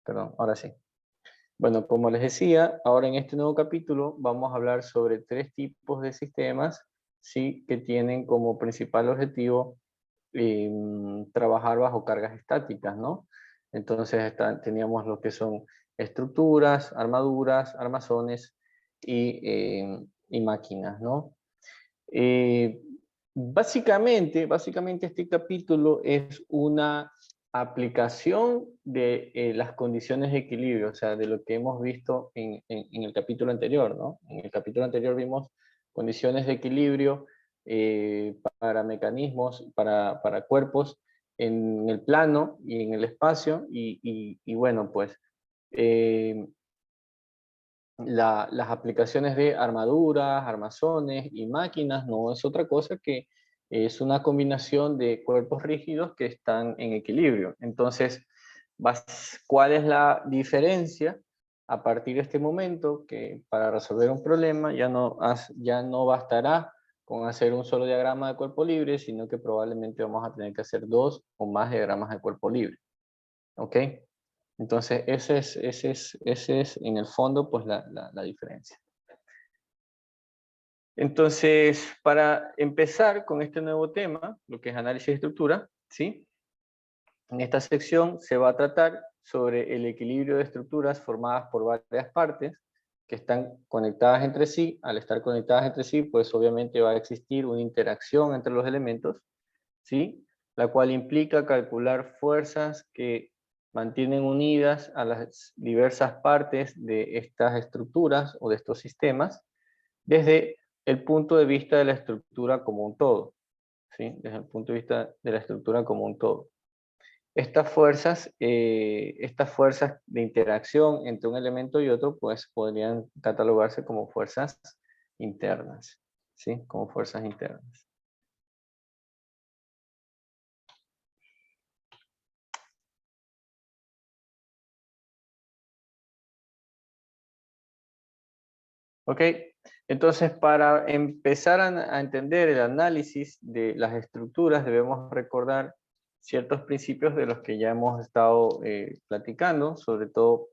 Perdón, ahora sí. Bueno, como les decía, ahora en este nuevo capítulo vamos a hablar sobre 3 tipos de sistemas, ¿sí? Que tienen como principal objetivo trabajar bajo cargas estáticas, ¿no? Entonces teníamos lo que son estructuras, armaduras, armazones y máquinas, ¿no? Eh, básicamente este capítulo es una aplicación de las condiciones de equilibrio, o sea, de lo que hemos visto en el capítulo anterior, ¿no? En el capítulo anterior vimos condiciones de equilibrio para mecanismos, para cuerpos en el plano y en el espacio, y bueno, pues eh, las aplicaciones de armaduras, armazones y máquinas no es otra cosa que es una combinación de cuerpos rígidos que están en equilibrio. Entonces, ¿cuál es la diferencia a partir de este momento? Que para resolver un problema ya no bastará con hacer un solo diagrama de cuerpo libre, sino que probablemente vamos a tener que hacer 2 o más diagramas de cuerpo libre. ¿Ok? Entonces, ese es en el fondo pues la diferencia. Entonces, para empezar con este nuevo tema, lo que es análisis de estructura, ¿sí? En esta sección se va a tratar sobre el equilibrio de estructuras formadas por varias partes que están conectadas entre sí. Al estar conectadas entre sí, pues obviamente va a existir una interacción entre los elementos, ¿sí? La cual implica calcular fuerzas que mantienen unidas a las diversas partes de estas estructuras o de estos sistemas desde el punto de vista de la estructura como un todo, ¿sí? Desde el punto de vista de la estructura como un todo. Estas fuerzas de interacción entre un elemento y otro, pues podrían catalogarse como fuerzas internas, ¿sí? Como fuerzas internas. Ok, entonces para empezar a entender el análisis de las estructuras debemos recordar ciertos principios de los que ya hemos estado platicando, sobre todo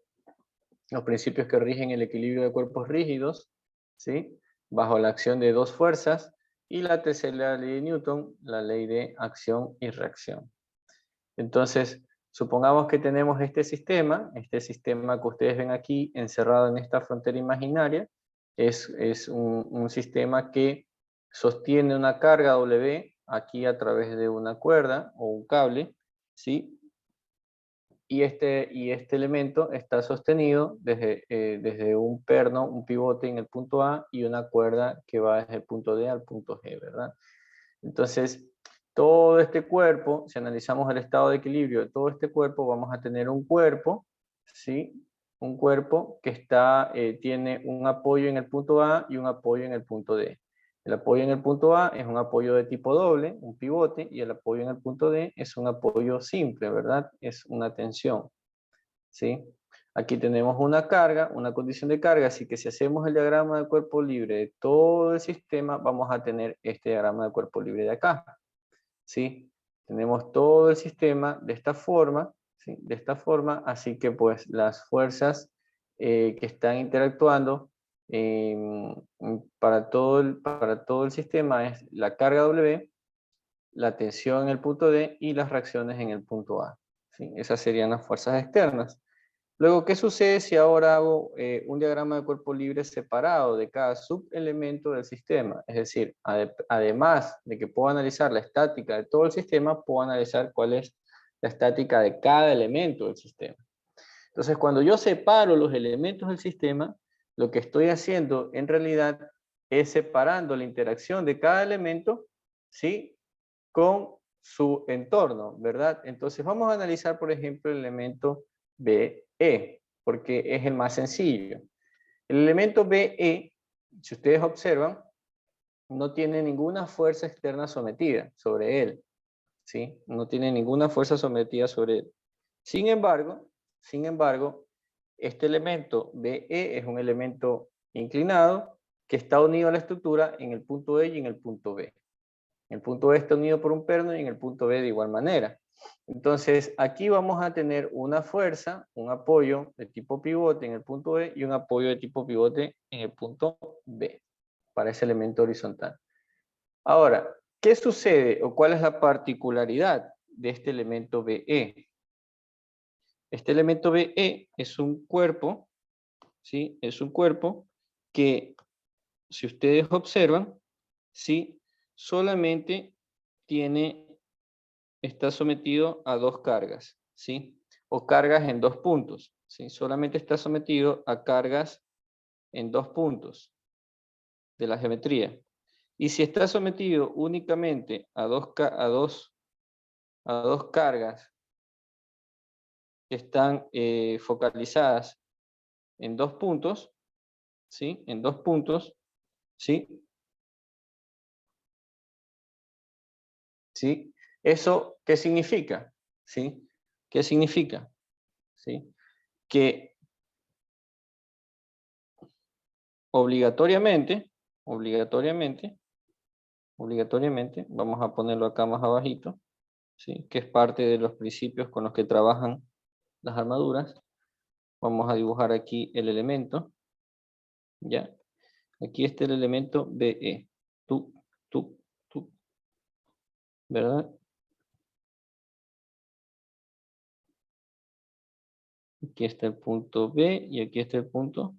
los principios que rigen el equilibrio de cuerpos rígidos, ¿sí? Bajo la acción de 2 fuerzas, y la tercera ley de Newton, la ley de acción y reacción. Entonces, supongamos que tenemos este sistema que ustedes ven aquí encerrado en esta frontera imaginaria, es un sistema que sostiene una carga W aquí a través de una cuerda o un cable, ¿sí? Y este elemento está sostenido desde un perno, un pivote en el punto A y una cuerda que va desde el punto D al punto G, ¿verdad? Entonces, todo este cuerpo, si analizamos el estado de equilibrio de todo este cuerpo, vamos a tener un cuerpo, ¿sí? Un cuerpo que tiene un apoyo en el punto A y un apoyo en el punto D. El apoyo en el punto A es un apoyo de tipo doble, un pivote, y el apoyo en el punto D es un apoyo simple, ¿verdad? Es una tensión, ¿sí? Aquí tenemos una carga, una condición de carga, así que si hacemos el diagrama de cuerpo libre de todo el sistema, vamos a tener este diagrama de cuerpo libre de acá, ¿sí? Tenemos todo el sistema de esta forma, ¿sí? De esta forma, así que pues las fuerzas que están interactuando para todo el sistema es la carga W, la tensión en el punto D y las reacciones en el punto A, ¿sí? Esas serían las fuerzas externas. Luego, ¿qué sucede si ahora hago un diagrama de cuerpo libre separado de cada subelemento del sistema? Es decir, además de que puedo analizar la estática de todo el sistema, puedo analizar cuál es la estática de cada elemento del sistema. Entonces, cuando yo separo los elementos del sistema, lo que estoy haciendo en realidad es separando la interacción de cada elemento, ¿sí? Con su entorno, ¿verdad? Entonces, vamos a analizar, por ejemplo, el elemento BE, porque es el más sencillo. El elemento BE, si ustedes observan, no tiene ninguna fuerza externa sometida sobre él, ¿sí? No tiene ninguna fuerza sometida sobre él. Sin embargo, este elemento BE es un elemento inclinado que está unido a la estructura en el punto E y en el punto B. El punto E está unido por un perno y en el punto B de igual manera. Entonces, aquí vamos a tener una fuerza, un apoyo de tipo pivote en el punto E y un apoyo de tipo pivote en el punto B, para ese elemento horizontal. Ahora, ¿qué sucede o cuál es la particularidad de este elemento BE? Este elemento BE es un cuerpo, ¿sí? Es un cuerpo que, si ustedes observan, ¿sí? Solamente está sometido a dos cargas, ¿sí? O cargas en dos puntos, ¿sí? Solamente está sometido a cargas en dos puntos de la geometría. Y si está sometido únicamente a dos cargas que están focalizadas en dos puntos, ¿sí? En dos puntos, ¿sí? ¿Sí? ¿Eso qué significa? ¿Sí? ¿Qué significa? ¿Sí? Que obligatoriamente, vamos a ponerlo acá más abajito, ¿sí? Que es parte de los principios con los que trabajan las armaduras. Vamos a dibujar aquí el elemento, ¿ya? Aquí está el elemento BE, tú, ¿verdad? Aquí está el punto B y aquí está el punto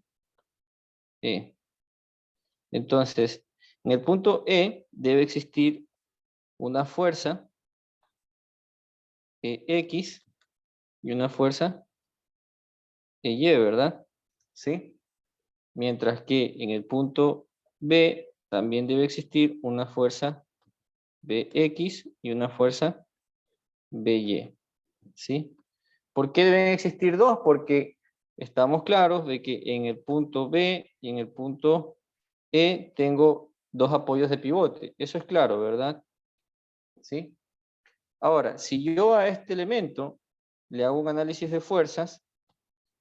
E. Entonces, en el punto E debe existir una fuerza X y una fuerza Y, ¿verdad? ¿Sí? Mientras que en el punto B también debe existir una fuerza Bx y una fuerza By, ¿sí? ¿Por qué deben existir dos? Porque estamos claros de que en el punto B y en el punto E tengo dos apoyos de pivote. Eso es claro, ¿verdad? ¿Sí? Ahora, si yo a este elemento le hago un análisis de fuerzas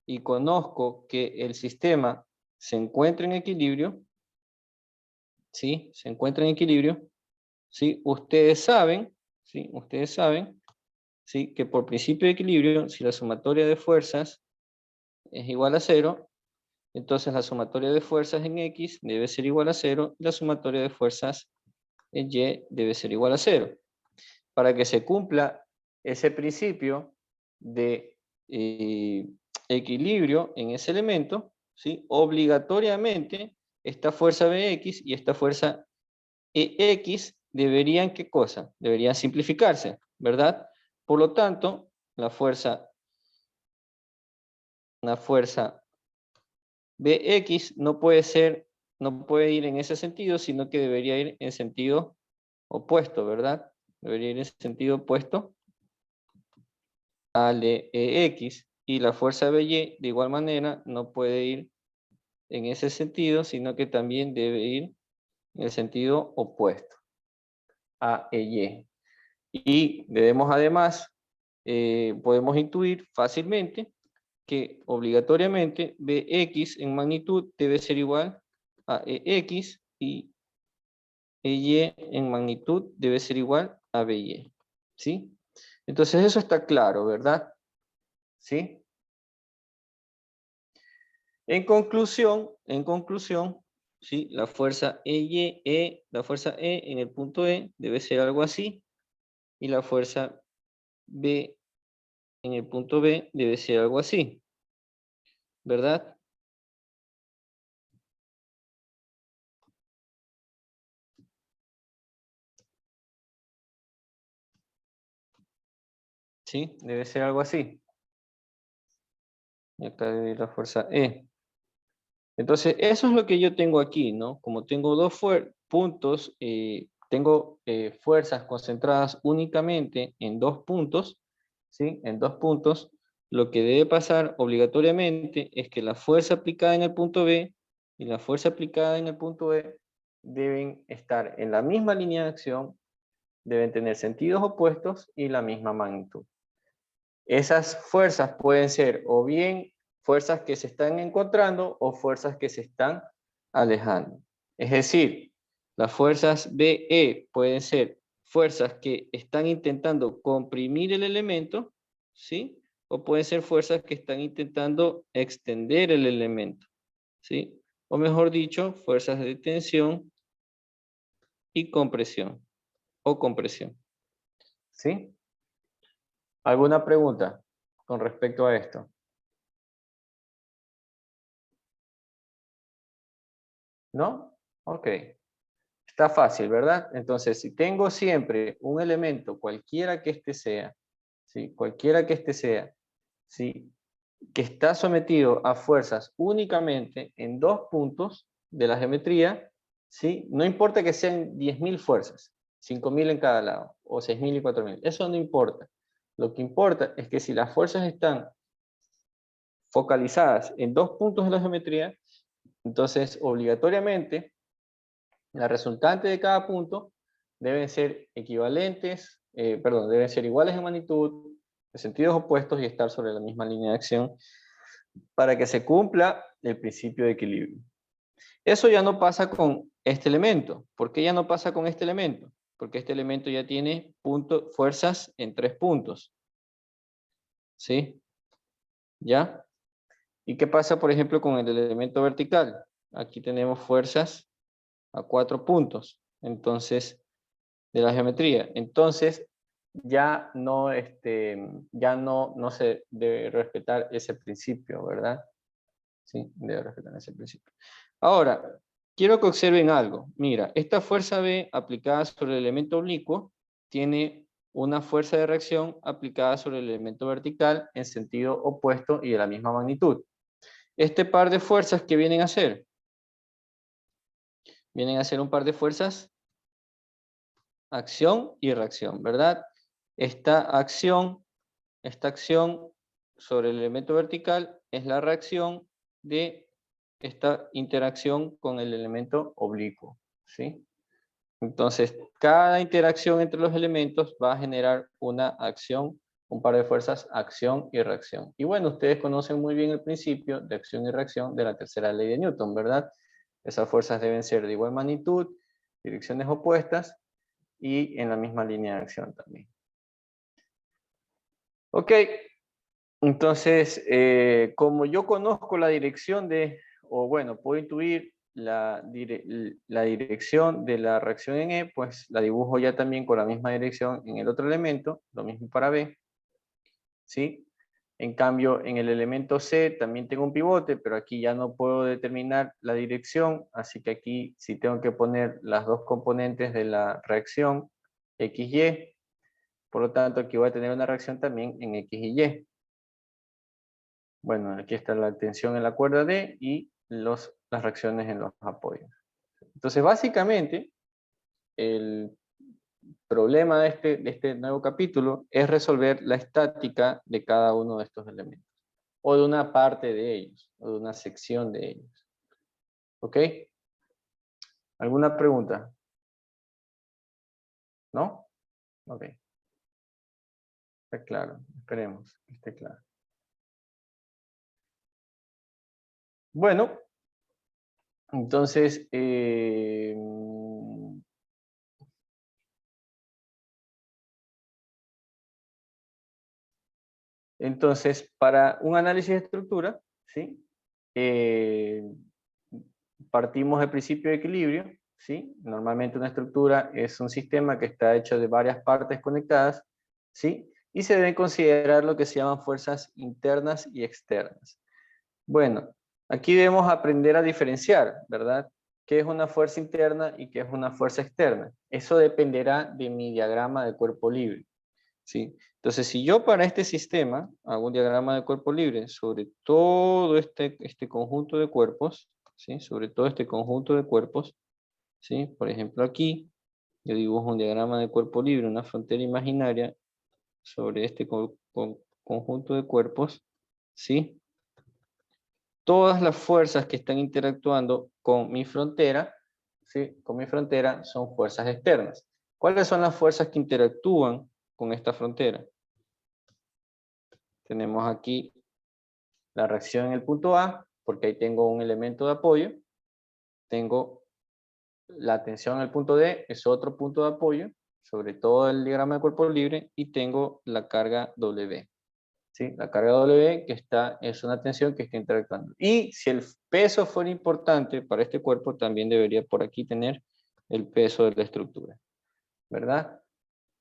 y conozco que el sistema se encuentra en equilibrio, ¿sí? Se encuentra en equilibrio, ¿sí? Ustedes saben, ¿sí? Ustedes saben, ¿sí? Que por principio de equilibrio, si la sumatoria de fuerzas es igual a 0, entonces la sumatoria de fuerzas en X debe ser igual a 0 y la sumatoria de fuerzas en Y debe ser igual a 0. Para que se cumpla ese principio de equilibrio en ese elemento, ¿sí? Obligatoriamente esta fuerza Bx y esta fuerza EX deberían, ¿qué cosa? Deberían simplificarse, ¿verdad? Por lo tanto, la fuerza Bx no puede ir en ese sentido, sino que debería ir en sentido opuesto, ¿verdad? Debería ir en sentido opuesto al de EX, y la fuerza BY de igual manera no puede ir en ese sentido, sino que también debe ir en el sentido opuesto a EY. Y debemos además, podemos intuir fácilmente que obligatoriamente Bx en magnitud debe ser igual a Ex y Ey en magnitud debe ser igual a By. ¿Sí? Entonces eso está claro, ¿verdad? ¿Sí? En conclusión, ¿sí? La fuerza la fuerza E en el punto E debe ser algo así, y la fuerza B en el punto B debe ser algo así, ¿verdad? ¿Sí? Debe ser algo así. Y acá debe ir la fuerza E. Entonces, eso es lo que yo tengo aquí, ¿no? Como tengo dos puntos, tengo fuerzas concentradas únicamente en dos puntos, ¿sí? En dos puntos, lo que debe pasar obligatoriamente es que la fuerza aplicada en el punto B y la fuerza aplicada en el punto E deben estar en la misma línea de acción, deben tener sentidos opuestos y la misma magnitud. Esas fuerzas pueden ser o bien fuerzas que se están encontrando o fuerzas que se están alejando. Es decir, las fuerzas BE pueden ser fuerzas que están intentando comprimir el elemento, ¿sí? O pueden ser fuerzas que están intentando extender el elemento, ¿sí? O mejor dicho, fuerzas de tensión y compresión, o compresión, ¿sí? ¿Alguna pregunta con respecto a esto? ¿No? Ok. Está fácil, ¿verdad? Entonces, si tengo siempre un elemento, cualquiera que éste sea, ¿sí? Cualquiera que éste sea, ¿sí? Que está sometido a fuerzas únicamente en dos puntos de la geometría, ¿sí? No importa que sean 10.000 fuerzas, 5.000 en cada lado, o 6.000 y 4.000, eso no importa. Lo que importa es que si las fuerzas están focalizadas en dos puntos de la geometría, entonces obligatoriamente la resultante de cada punto deben ser equivalentes, perdón, deben ser iguales en magnitud, de sentidos opuestos y estar sobre la misma línea de acción para que se cumpla el principio de equilibrio. Eso ya no pasa con este elemento. ¿Por qué ya no pasa con este elemento? Porque este elemento ya tiene fuerzas en 3 puntos. ¿Sí? ¿Ya? ¿Y qué pasa, por ejemplo, con el elemento vertical? Aquí tenemos fuerzas a 4 puntos. Entonces, de la geometría. Entonces, no se debe respetar ese principio, ¿verdad? Sí, debe respetar ese principio. Ahora, quiero que observen algo. Mira, esta fuerza B aplicada sobre el elemento oblicuo tiene una fuerza de reacción aplicada sobre el elemento vertical en sentido opuesto y de la misma magnitud. Este par de fuerzas, ¿qué vienen a hacer? Vienen a ser un par de fuerzas, acción y reacción, ¿verdad? Esta acción sobre el elemento vertical es la reacción de esta interacción con el elemento oblicuo, ¿sí? Entonces, cada interacción entre los elementos va a generar una acción, un par de fuerzas, acción y reacción. Y bueno, ustedes conocen muy bien el principio de acción y reacción de la tercera ley de Newton, ¿verdad? Esas fuerzas deben ser de igual magnitud, direcciones opuestas y en la misma línea de acción también. Ok, entonces, como yo conozco la dirección o bueno, puedo intuir la dirección de la reacción en E, pues la dibujo ya también con la misma dirección en el otro elemento, lo mismo para B, ¿sí? En cambio, en el elemento C también tengo un pivote, pero aquí ya no puedo determinar la dirección, así que aquí sí tengo que poner las dos componentes de la reacción, X, Y. Por lo tanto, aquí voy a tener una reacción también en X y Y. Bueno, aquí está la tensión en la cuerda D y las reacciones en los apoyos. Entonces, básicamente, el problema de este nuevo capítulo es resolver la estática de cada uno de estos elementos, o de una parte de ellos, o de una sección de ellos. ¿Ok? ¿Alguna pregunta? ¿No? Ok. Está claro. Esperemos que esté claro. Bueno, entonces, para un análisis de estructura, ¿sí? Partimos del principio de equilibrio, ¿sí? Normalmente una estructura es un sistema que está hecho de varias partes conectadas, ¿sí? Y se deben considerar lo que se llaman fuerzas internas y externas. Bueno, aquí debemos aprender a diferenciar, ¿verdad? ¿Qué es una fuerza interna y qué es una fuerza externa? Eso dependerá de mi diagrama de cuerpo libre, ¿sí? Entonces, si yo para este sistema hago un diagrama de cuerpo libre sobre todo este conjunto de cuerpos, ¿sí? Sobre todo este conjunto de cuerpos, ¿sí? Por ejemplo, aquí yo dibujo un diagrama de cuerpo libre, una frontera imaginaria sobre este conjunto de cuerpos, ¿sí? Todas las fuerzas que están interactuando con mi frontera, ¿sí? Con mi frontera son fuerzas externas. ¿Cuáles son las fuerzas que interactúan con esta frontera? Tenemos aquí la reacción en el punto A, porque ahí tengo un elemento de apoyo. Tengo la tensión en el punto D, es otro punto de apoyo. sobre todo el diagrama de cuerpo libre, y tengo la carga W. ¿Sí? La carga W es una tensión que está interactuando. Y si el peso fuera importante para este cuerpo, también debería por aquí tener el peso de la estructura, ¿verdad?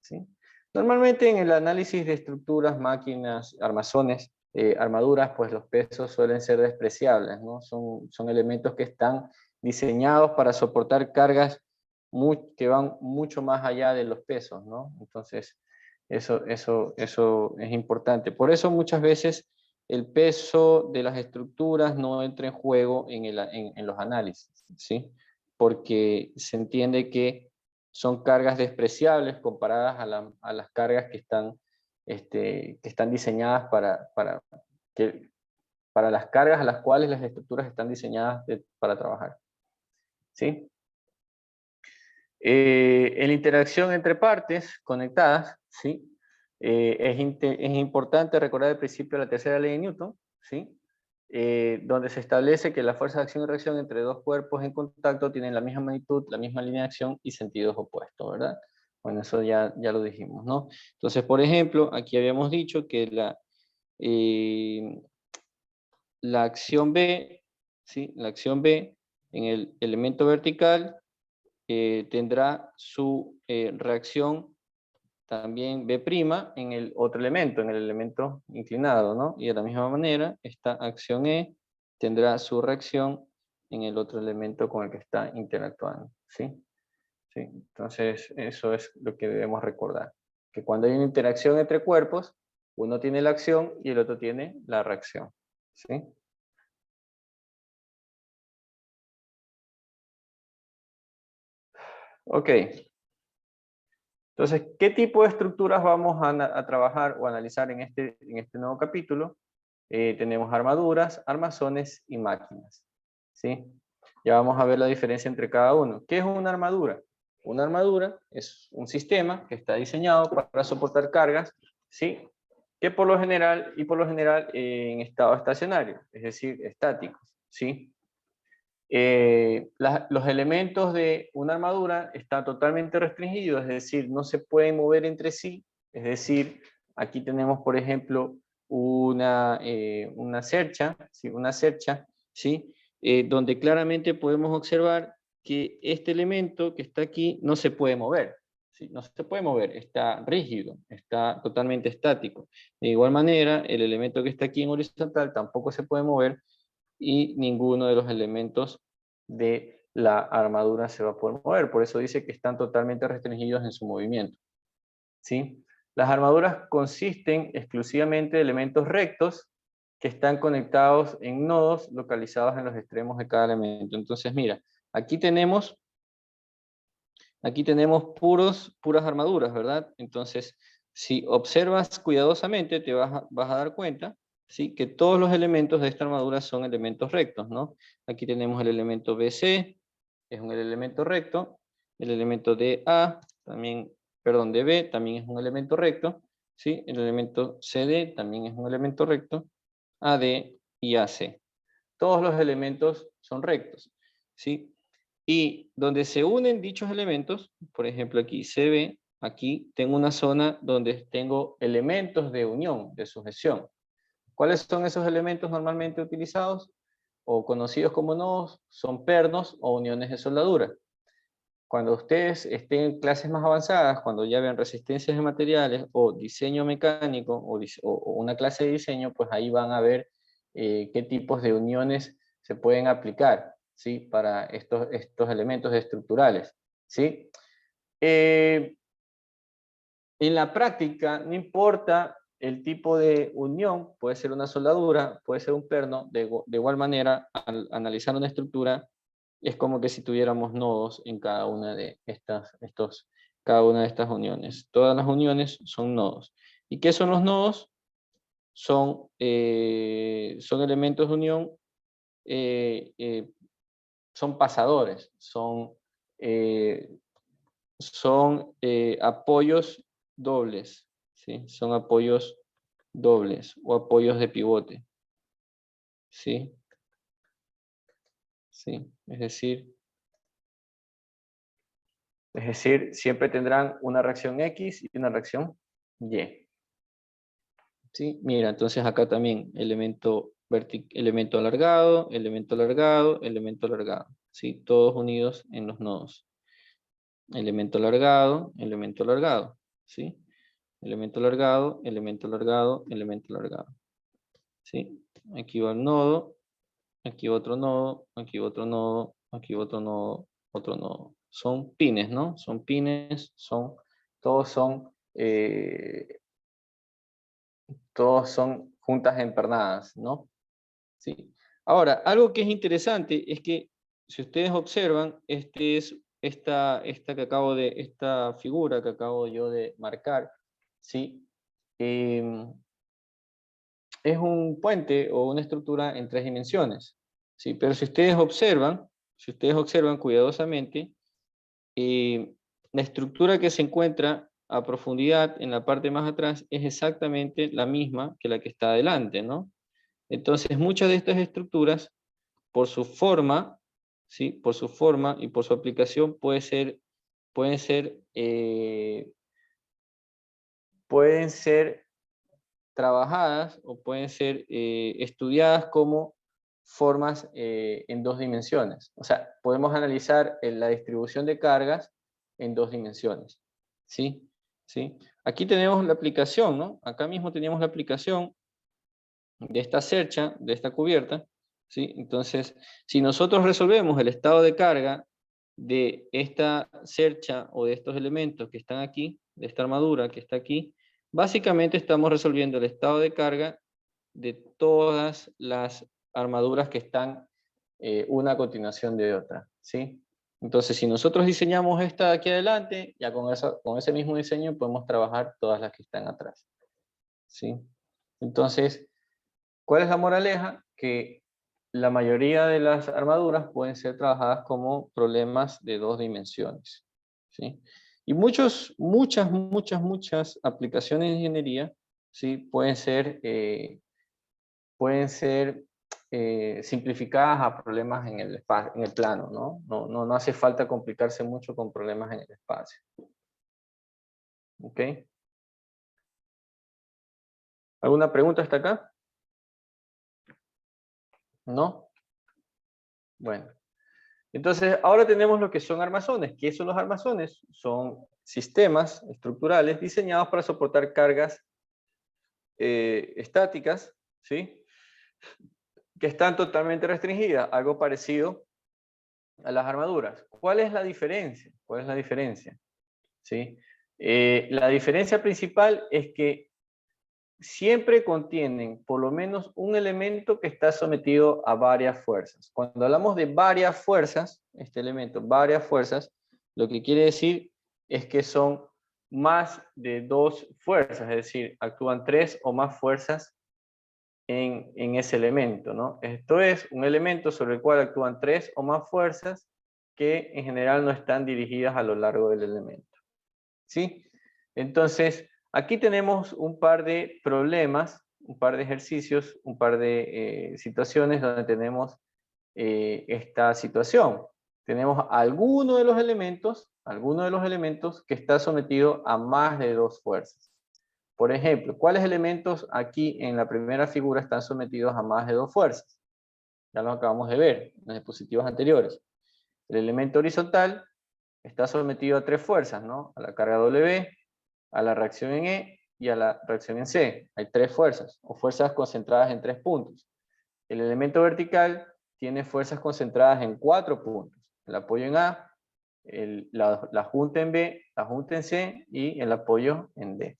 ¿Sí? Normalmente en el análisis de estructuras, máquinas, armazones, armaduras, pues los pesos suelen ser despreciables, ¿no? Son elementos que están diseñados para soportar cargas que van mucho más allá de los pesos, ¿no? Entonces, eso es importante. Por eso muchas veces el peso de las estructuras no entra en juego en los análisis, ¿sí? Porque se entiende que son cargas despreciables comparadas a las cargas que están diseñadas para las cargas a las cuales las estructuras están diseñadas para trabajar. ¿Sí? En la interacción entre partes conectadas, ¿sí? Es importante recordar el principio de la tercera ley de Newton, ¿sí? Donde se establece que la fuerza de acción y reacción entre dos cuerpos en contacto tienen la misma magnitud, la misma línea de acción y sentidos opuestos, ¿verdad? Bueno, eso ya lo dijimos, ¿no? Entonces, por ejemplo, aquí habíamos dicho que la acción B, ¿sí? La acción B en el elemento vertical tendrá su reacción también B' en el otro elemento, en el elemento inclinado, ¿no? Y de la misma manera, esta acción E tendrá su reacción en el otro elemento con el que está interactuando, ¿sí? ¿Sí? Entonces, eso es lo que debemos recordar, que cuando hay una interacción entre cuerpos, uno tiene la acción y el otro tiene la reacción, ¿sí? Ok. Entonces, ¿qué tipo de estructuras vamos a trabajar o analizar en este nuevo capítulo? Tenemos armaduras, armazones y máquinas, ¿sí? Ya vamos a ver la diferencia entre cada uno. ¿Qué es una armadura? Una armadura es un sistema que está diseñado para soportar cargas, ¿sí? Que por lo general, en estado estacionario, es decir, estáticos, ¿sí? Los elementos de una armadura están totalmente restringidos, es decir, no se pueden mover entre sí, es decir, aquí tenemos, por ejemplo, una cercha, ¿sí? ¿Sí? Donde claramente podemos observar que este elemento que está aquí no se puede mover, ¿sí? No se puede mover, está rígido, está totalmente estático. De igual manera, el elemento que está aquí en horizontal tampoco se puede mover, y ninguno de los elementos de la armadura se va a poder mover. Por eso dice que están totalmente restringidos en su movimiento, ¿sí? Las armaduras consisten exclusivamente de elementos rectos que están conectados en nodos localizados en los extremos de cada elemento. Entonces, mira, aquí tenemos puras armaduras, ¿verdad? Entonces, si observas cuidadosamente, vas a dar cuenta, ¿sí? Que todos los elementos de esta armadura son elementos rectos, ¿no? Aquí tenemos el elemento BC, es un elemento recto, el elemento DA, también, perdón, DB, también es un elemento recto, ¿sí? El elemento CD también es un elemento recto, AD y AC. Todos los elementos son rectos, ¿sí? Y donde se unen dichos elementos, por ejemplo aquí CB, aquí tengo una zona donde tengo elementos de unión, de sujeción. ¿Cuáles son esos elementos normalmente utilizados o conocidos como nodos? Son pernos o uniones de soldadura. Cuando ustedes estén en clases más avanzadas, cuando ya vean resistencias de materiales o diseño mecánico o una clase de diseño, pues ahí van a ver qué tipos de uniones se pueden aplicar, ¿sí? Para estos elementos estructurales, ¿sí? En la práctica, no importa el tipo de unión, puede ser una soldadura, puede ser un perno, de igual manera, al analizar una estructura, es como que si tuviéramos nodos en cada una de estas uniones. Todas las uniones son nodos. ¿Y qué son los nodos? Son elementos de unión, eh, eh, son pasadores, eh, son apoyos dobles, ¿sí? Son apoyos dobles o apoyos de pivote, ¿sí? ¿Sí? Es decir, Es decir, siempre tendrán una reacción X y una reacción Y. ¿Sí? Mira, entonces acá también elemento alargado, elemento alargado, elemento alargado. ¿Sí? Todos unidos en los nodos. Elemento alargado, elemento alargado. ¿Sí? Elemento alargado, elemento alargado, elemento alargado. ¿Sí? Aquí va el nodo, aquí va otro nodo, aquí va otro nodo, aquí va otro nodo, otro nodo. Son pines, ¿no? Son pines, todos son, todos son juntas empernadas, ¿no? Sí. Ahora, algo que es interesante es que si ustedes observan, esta figura que acabo yo de marcar, ¿sí? Es un puente o una estructura en 3 dimensiones, ¿sí? Pero si ustedes observan cuidadosamente, la estructura que se encuentra a profundidad en la parte más atrás es exactamente la misma que la que está adelante, ¿no? Entonces, muchas de estas estructuras, por su forma, ¿sí? Por su forma y por su aplicación, pueden ser, pueden ser trabajadas o pueden ser estudiadas como formas en 2 dimensiones. O sea, podemos analizar la distribución de cargas en 2 dimensiones. ¿Sí? ¿Sí? Aquí tenemos la aplicación, ¿no? Acá mismo teníamos la aplicación de esta cercha, de esta cubierta. ¿Sí? Entonces, si nosotros resolvemos el estado de carga de esta cercha o de estos elementos que están aquí, de esta armadura que está aquí, básicamente estamos resolviendo el estado de carga de todas las armaduras que están una a continuación de otra, ¿sí? Entonces, si nosotros diseñamos esta de aquí adelante, ya con ese mismo diseño podemos trabajar todas las que están atrás, ¿sí? Entonces, ¿cuál es la moraleja? Que la mayoría de las armaduras pueden ser trabajadas como problemas de 2 dimensiones, ¿sí? Y muchas aplicaciones de ingeniería, ¿sí? Pueden ser simplificadas a problemas en en el plano, ¿no? No hace falta complicarse mucho con problemas en el espacio. ¿Ok? ¿Alguna pregunta hasta acá? ¿No? Bueno. Entonces, ahora tenemos lo que son armazones. ¿Qué son los armazones? Son sistemas estructurales diseñados para soportar cargas estáticas, ¿sí? Que están totalmente restringidas, algo parecido a las armaduras. ¿Cuál es la diferencia? ¿Cuál es la diferencia? ¿Sí? La diferencia principal es que siempre contienen por lo menos un elemento que está sometido a varias fuerzas. Cuando hablamos de varias fuerzas, este elemento, varias fuerzas, lo que quiere decir es que son más de 2 fuerzas, es decir, actúan 3 o más fuerzas en ese elemento, ¿no? Esto es un elemento sobre el cual actúan 3 o más fuerzas que en general no están dirigidas a lo largo del elemento, ¿sí? Entonces, aquí tenemos un par de problemas, un par de ejercicios, un par de situaciones donde tenemos esta situación. Tenemos alguno de los elementos que está sometido a más de 2 fuerzas. Por ejemplo, ¿cuáles elementos aquí en la primera figura están sometidos a más de 2 fuerzas? Ya lo acabamos de ver en las diapositivas anteriores. El elemento horizontal está sometido a 3 fuerzas, ¿no? A la carga W, a la reacción en E y a la reacción en C. Hay 3 fuerzas, o fuerzas concentradas en 3 puntos. El elemento vertical tiene fuerzas concentradas en 4 puntos. El apoyo en A, la junta en B, la junta en C y el apoyo en D.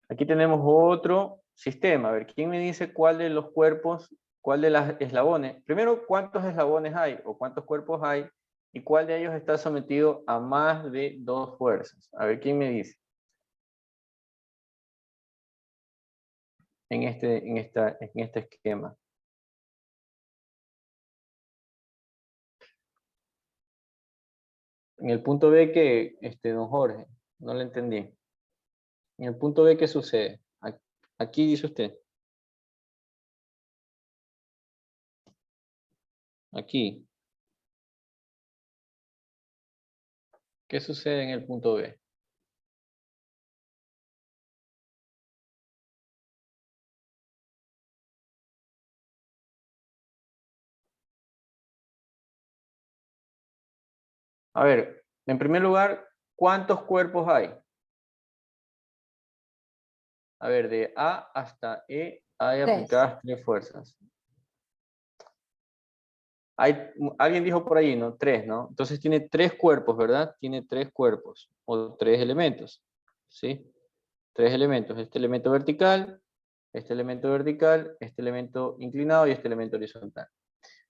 Aquí tenemos otro sistema. A ver, ¿quién me dice cuál de los cuerpos, cuál de los eslabones? Primero, ¿cuántos eslabones hay o cuántos cuerpos hay? ¿Y cuál de ellos está sometido a más de 2 fuerzas? A ver, ¿quién me dice? En este esquema. En el punto B que, don Jorge, no lo entendí. En el punto B, ¿qué sucede? Aquí dice usted. Aquí. ¿Qué sucede en el punto B? A ver, en primer lugar, ¿cuántos cuerpos hay? A ver, de A hasta E hay 3. aplicadas 3 fuerzas. Alguien dijo por ahí, ¿no? 3, ¿no? Entonces tiene 3 cuerpos, ¿verdad? Tiene 3 cuerpos o 3 elementos, ¿sí? 3 elementos. Este elemento vertical, este elemento inclinado y este elemento horizontal.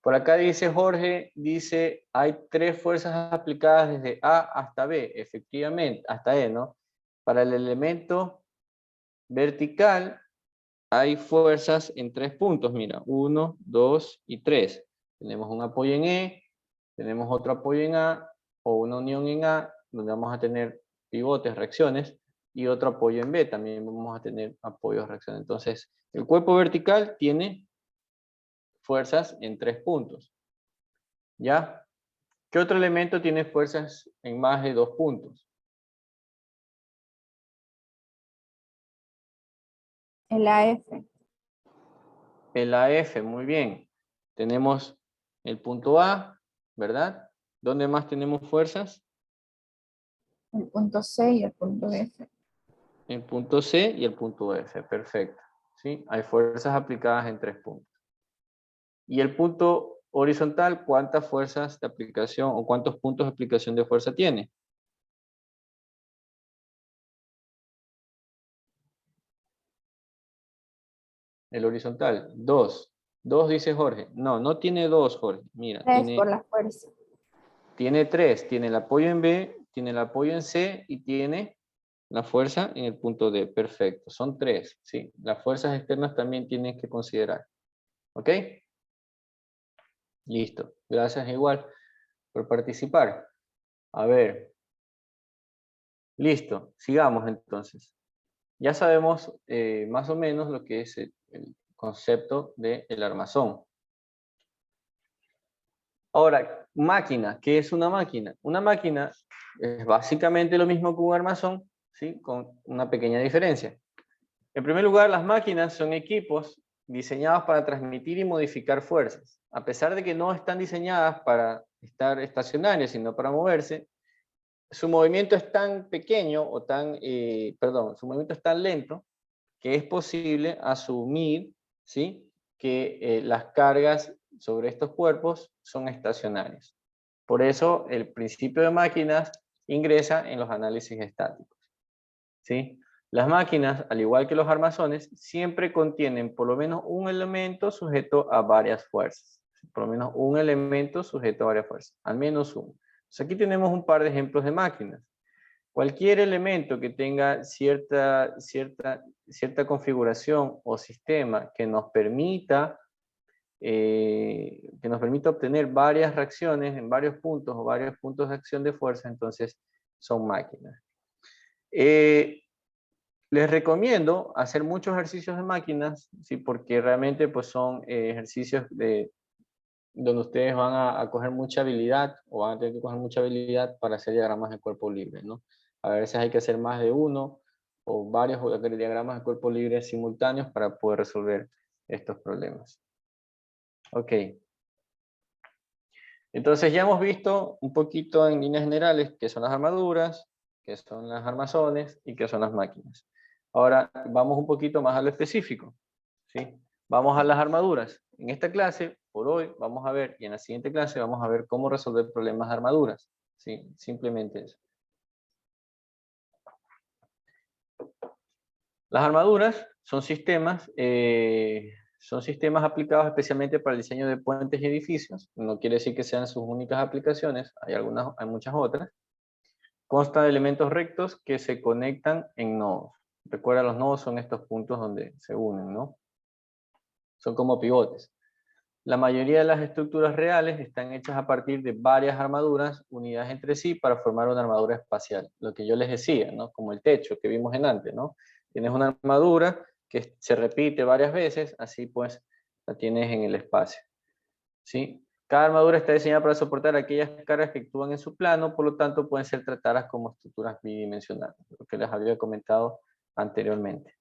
Por acá dice Jorge, dice, hay 3 fuerzas aplicadas desde A hasta B, efectivamente, hasta E, ¿no? Para el elemento vertical hay fuerzas en 3 puntos, mira, 1, 2 y 3. Tenemos un apoyo en E, tenemos otro apoyo en A, o una unión en A, donde vamos a tener pivotes, reacciones, y otro apoyo en B, también vamos a tener apoyos, reacciones. Entonces, el cuerpo vertical tiene fuerzas en 3 puntos. ¿Ya? ¿Qué otro elemento tiene fuerzas en más de 2 puntos? El AF. El AF, muy bien. Tenemos el punto A, ¿verdad? ¿Dónde más tenemos fuerzas? El punto C y el punto F. El punto C y el punto F, perfecto. ¿Sí? Hay fuerzas aplicadas en 3 puntos. Y el punto horizontal, ¿cuántas fuerzas de aplicación o cuántos puntos de aplicación de fuerza tiene? El horizontal, 2. 2 dice Jorge. No, no tiene 2, Jorge. Mira, 3 por la fuerza. tiene 3. Tiene el apoyo en B, tiene el apoyo en C y tiene la fuerza en el punto D. Perfecto. Son 3. Sí. Las fuerzas externas también tienen que considerar. ¿Ok? Listo. Gracias igual por participar. A ver. Listo. Sigamos entonces. Ya sabemos más o menos lo que es el concepto del armazón. Ahora, máquina. ¿Qué es una máquina? Una máquina es básicamente lo mismo que un armazón, ¿sí? Con una pequeña diferencia. En primer lugar, las máquinas son equipos diseñados para transmitir y modificar fuerzas. A pesar de que no están diseñadas para estar estacionarias, sino para moverse, su movimiento es tan pequeño o su movimiento es tan lento que es posible asumir, ¿sí?, que las cargas sobre estos cuerpos son estacionarias. Por eso el principio de máquinas ingresa en los análisis estáticos, ¿sí? Las máquinas, al igual que los armazones, siempre contienen por lo menos un elemento sujeto a varias fuerzas. Por lo menos un elemento sujeto a varias fuerzas, al menos uno. Entonces aquí tenemos un par de ejemplos de máquinas. Cualquier elemento que tenga cierta configuración o sistema que nos permita obtener varias reacciones en varios puntos o varios puntos de acción de fuerza, entonces son máquinas. Les recomiendo hacer muchos ejercicios de máquinas, ¿sí? Porque realmente pues, son ejercicios donde ustedes van a coger mucha habilidad o van a tener que coger mucha habilidad para hacer diagramas de cuerpo libre, ¿no? A veces hay que hacer más de uno o varios diagramas de cuerpo libre simultáneos para poder resolver estos problemas. Ok. Entonces ya hemos visto un poquito en líneas generales qué son las armaduras, qué son las armazones y qué son las máquinas. Ahora vamos un poquito más a lo específico, ¿sí? Vamos a las armaduras. En esta clase, por hoy, vamos a ver, y en la siguiente clase vamos a ver cómo resolver problemas de armaduras, ¿sí? Simplemente eso. Las armaduras son sistemas aplicados especialmente para el diseño de puentes y edificios. No quiere decir que sean sus únicas aplicaciones, hay muchas otras. Consta de elementos rectos que se conectan en nodos. Recuerda, los nodos son estos puntos donde se unen, ¿no? Son como pivotes. La mayoría de las estructuras reales están hechas a partir de varias armaduras unidas entre sí para formar una armadura espacial. Lo que yo les decía, ¿no? Como el techo que vimos en antes, ¿no? Tienes una armadura que se repite varias veces, así pues la tienes en el espacio, ¿sí? Cada armadura está diseñada para soportar aquellas cargas que actúan en su plano, por lo tanto pueden ser tratadas como estructuras bidimensionales, lo que les había comentado anteriormente.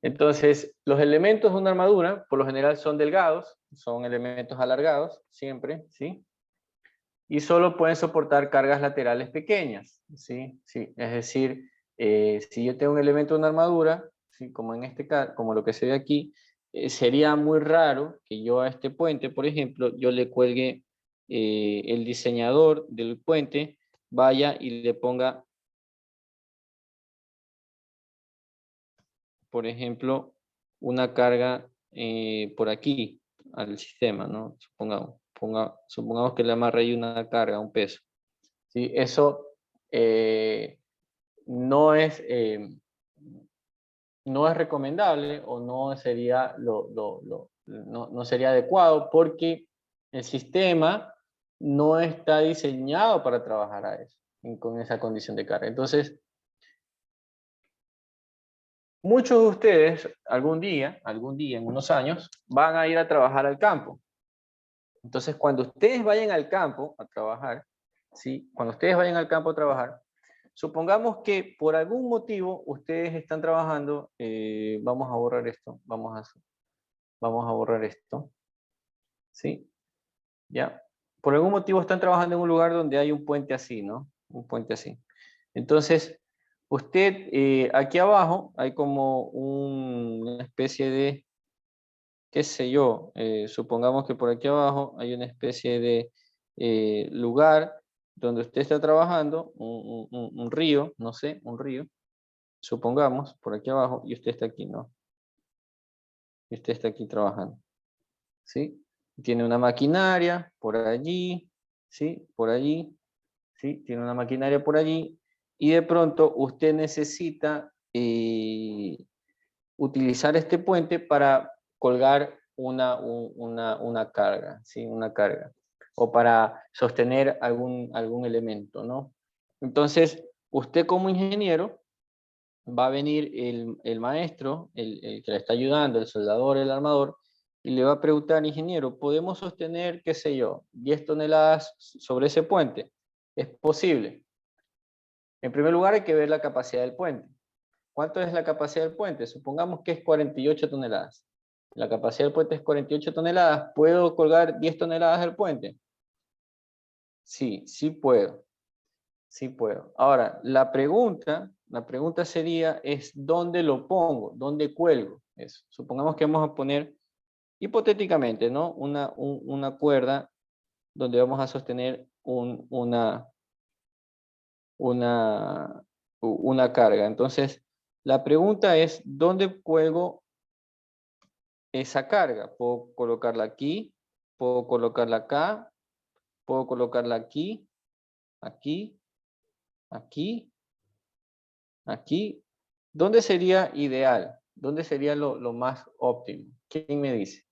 Entonces, los elementos de una armadura, por lo general son delgados, son elementos alargados, siempre, ¿sí? Y solo pueden soportar cargas laterales pequeñas, ¿sí? Sí, es decir, si yo tengo un elemento de una armadura, ¿sí? Como en este caso, como lo que se ve aquí, sería muy raro que yo a este puente, por ejemplo, yo le cuelgue el diseñador del puente, vaya y le ponga, por ejemplo, una carga por aquí al sistema, ¿no? Supongamos que le amarre ahí una carga, un peso. ¿Sí? Eso no es recomendable o no sería, no sería adecuado porque el sistema no está diseñado para trabajar a eso, con esa condición de carga. Entonces, muchos de ustedes algún día, en unos años, van a ir a trabajar al campo. Entonces, cuando ustedes vayan al campo a trabajar, ¿sí? Cuando ustedes vayan al campo a trabajar, supongamos que por algún motivo ustedes están trabajando, vamos a borrar esto, vamos a borrar esto, ¿sí? ¿Ya? Por algún motivo están trabajando en un lugar donde hay un puente así, ¿no? Un puente así. Entonces, usted, aquí abajo hay como una especie de, qué sé yo, supongamos que por aquí abajo hay una especie de lugar donde usted está trabajando, un río, no sé, un río, supongamos, por aquí abajo, y usted está aquí, ¿no? Y usted está aquí trabajando, ¿sí? Tiene una maquinaria por allí, ¿sí? Por allí, ¿sí? Tiene una maquinaria por allí, y de pronto usted necesita utilizar este puente para colgar una carga, ¿sí? Una carga, o para sostener algún elemento, ¿no? Entonces, usted como ingeniero, va a venir el maestro, el que le está ayudando, el soldador, el armador, y le va a preguntar, ingeniero, ¿podemos sostener, qué sé yo, 10 toneladas sobre ese puente? ¿Es posible? En primer lugar, hay que ver la capacidad del puente. ¿Cuánto es la capacidad del puente? Supongamos que es 48 toneladas. La capacidad del puente es 48 toneladas. ¿Puedo colgar 10 toneladas del puente? Sí, sí puedo. Sí puedo. Ahora, la pregunta sería, es ¿dónde lo pongo? ¿Dónde cuelgo eso? Supongamos que vamos a poner, hipotéticamente, ¿no? Una cuerda donde vamos a sostener una carga. Entonces, la pregunta es, ¿dónde cuelgo esa carga? ¿Puedo colocarla aquí? ¿Puedo colocarla acá? ¿Puedo colocarla aquí? ¿Aquí? ¿Aquí? ¿Aquí? ¿Dónde sería ideal? ¿Dónde sería lo más óptimo? ¿Quién me dice?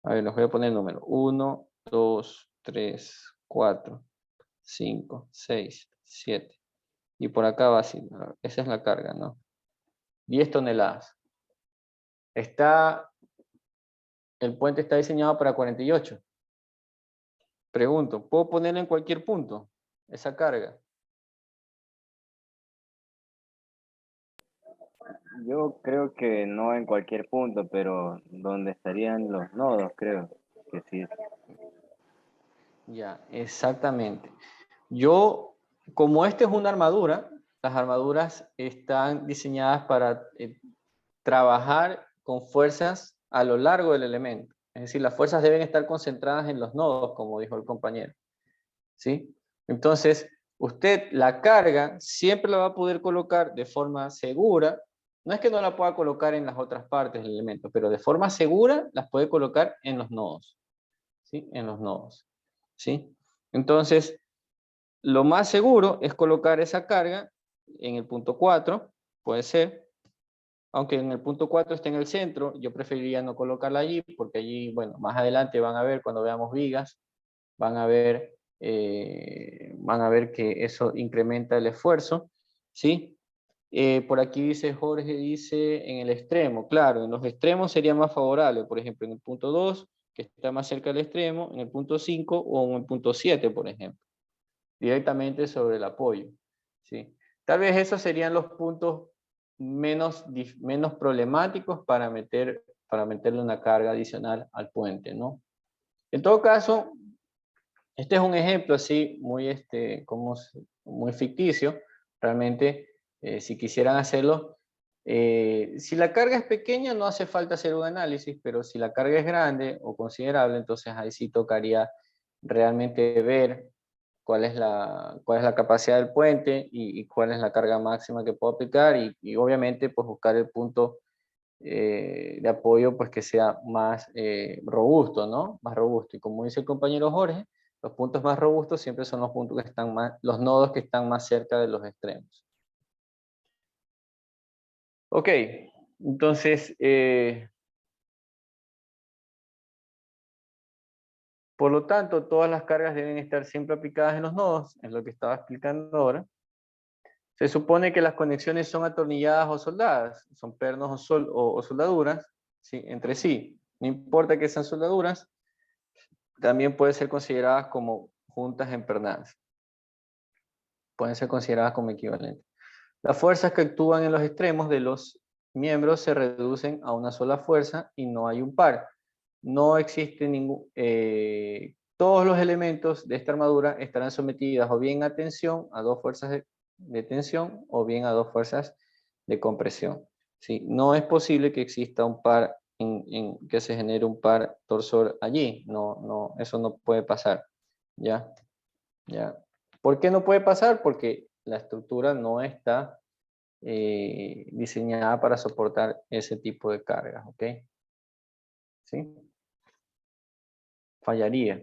A ver, les voy a poner el número. 1, 2, 3, 4, 5, 6, 7. Y por acá va así. Esa es la carga, ¿no? 10 toneladas. El puente está diseñado para 48. Pregunto, ¿puedo ponerla en cualquier punto? Esa carga. Yo creo que no en cualquier punto, pero donde estarían los nodos, creo que sí. Ya, exactamente. Yo, como esta es una armadura, las armaduras están diseñadas para trabajar con fuerzas a lo largo del elemento. Es decir, las fuerzas deben estar concentradas en los nodos, como dijo el compañero. ¿Sí? Entonces, usted la carga siempre la va a poder colocar de forma segura. No es que no la pueda colocar en las otras partes del elemento, pero de forma segura las puede colocar en los nodos. ¿Sí? En los nodos. ¿Sí? Entonces, lo más seguro es colocar esa carga en el punto 4, puede ser, aunque en el punto 4 esté en el centro, yo preferiría no colocarla allí, porque allí, bueno, más adelante van a ver, cuando veamos vigas, van a ver que eso incrementa el esfuerzo, ¿sí? Por aquí dice Jorge, dice en el extremo. Claro, en los extremos sería más favorable. Por ejemplo, en el punto 2, que está más cerca del extremo, en el punto 5 o en el punto 7, por ejemplo. Directamente sobre el apoyo. ¿Sí? Tal vez esos serían los puntos menos problemáticos para meterle una carga adicional al puente, ¿no? En todo caso, este es un ejemplo así muy, muy ficticio. Realmente, si quisieran hacerlo, si la carga es pequeña no hace falta hacer un análisis, pero si la carga es grande o considerable, entonces ahí sí tocaría realmente ver cuál es la capacidad del puente y cuál es la carga máxima que puedo aplicar y obviamente pues buscar el punto de apoyo pues que sea más robusto, ¿no? Más robusto. Y como dice el compañero Jorge, los puntos más robustos siempre son los puntos que están más, los nodos que están más cerca de los extremos. Ok, entonces, por lo tanto, todas las cargas deben estar siempre aplicadas en los nodos, es lo que estaba explicando ahora. Se supone que las conexiones son atornilladas o soldadas, son pernos o soldaduras, ¿sí? Entre sí. No importa que sean soldaduras, también pueden ser consideradas como juntas empernadas. Pueden ser consideradas como equivalentes. Las fuerzas que actúan en los extremos de los miembros se reducen a una sola fuerza y no hay un par. No existe ningún... todos los elementos de esta armadura estarán sometidos o bien a tensión, a dos fuerzas de tensión, o bien a dos fuerzas de compresión. ¿Sí? No es posible que exista un par, que se genere un par torsor allí. No, eso no puede pasar. ¿Ya? ¿Ya? ¿Por qué no puede pasar? Porque la estructura no está diseñada para soportar ese tipo de cargas, ¿ok? ¿Sí? Fallaría.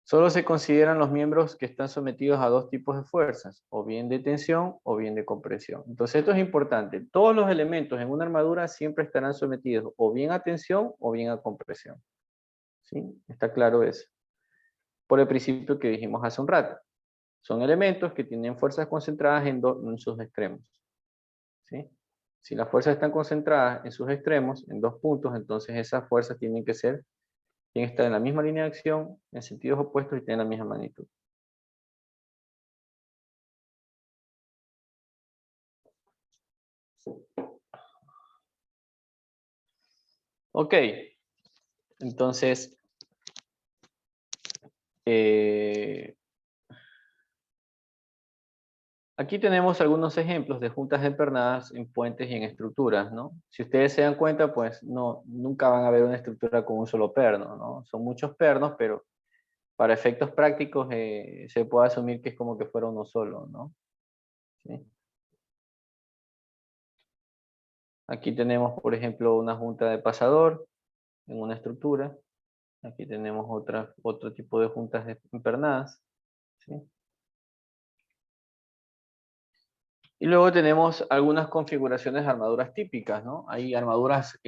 Solo se consideran los miembros que están sometidos a dos tipos de fuerzas, o bien de tensión o bien de compresión. Entonces esto es importante. Todos los elementos en una armadura siempre estarán sometidos o bien a tensión o bien a compresión. ¿Sí? Está claro eso. Por el principio que dijimos hace un rato. Son elementos que tienen fuerzas concentradas en sus extremos. ¿Sí? Si las fuerzas están concentradas en sus extremos, en dos puntos, entonces esas fuerzas tienen que estar en la misma línea de acción, en sentidos opuestos y tienen la misma magnitud. Ok, entonces, aquí tenemos algunos ejemplos de juntas empernadas en puentes y en estructuras, ¿no? Si ustedes se dan cuenta, pues nunca van a ver una estructura con un solo perno, ¿no? Son muchos pernos, pero para efectos prácticos se puede asumir que es como que fuera uno solo, ¿no? ¿Sí? Aquí tenemos, por ejemplo, una junta de pasador en una estructura. Aquí tenemos otro tipo de juntas empernadas. ¿Sí? Y luego tenemos algunas configuraciones de armaduras típicas, ¿no? Hay armaduras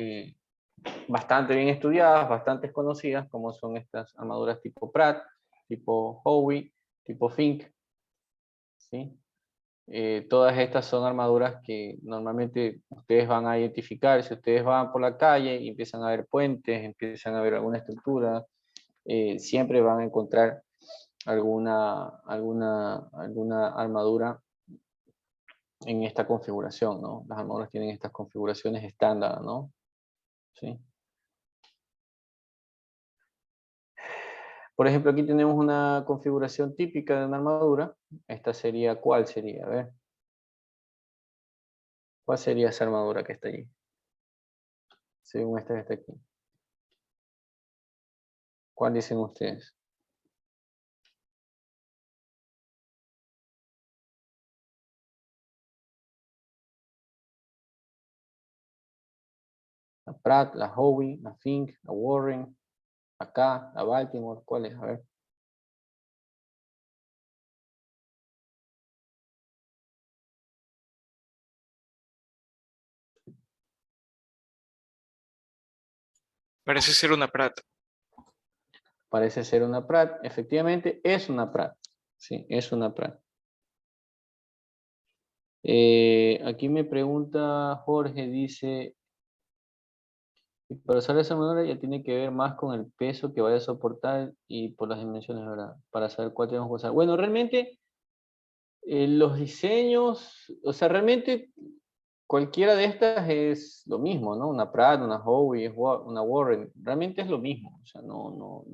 bastante bien estudiadas, bastante conocidas, como son estas armaduras tipo Pratt, tipo Howe, tipo Fink. ¿Sí? Todas estas son armaduras que normalmente ustedes van a identificar. Si ustedes van por la calle y empiezan a ver puentes, empiezan a ver alguna estructura, siempre van a encontrar alguna armadura en esta configuración, ¿no? Las armaduras tienen estas configuraciones estándar, ¿no? ¿Sí? Por ejemplo, aquí tenemos una configuración típica de una armadura. Esta sería, ¿cuál sería? A ver. ¿Cuál sería esa armadura que está allí? Según esta que está aquí. ¿Cuál dicen ustedes? La Pratt, la Howe, la Fink, la Warren, acá, la Baltimore, ¿cuál es? A ver. Parece ser una Pratt. Parece ser una Pratt. Efectivamente, es una Pratt. Sí, es una Pratt. Aquí me pregunta Jorge, dice, para usar esa manera ya tiene que ver más con el peso que vaya a soportar y por las dimensiones, ¿verdad? Para saber cuál tenemos que usar. Bueno, realmente los diseños, o sea, realmente cualquiera de estas es lo mismo, ¿no? Una Pratt, una Howe, una Warren, realmente es lo mismo. O sea, no,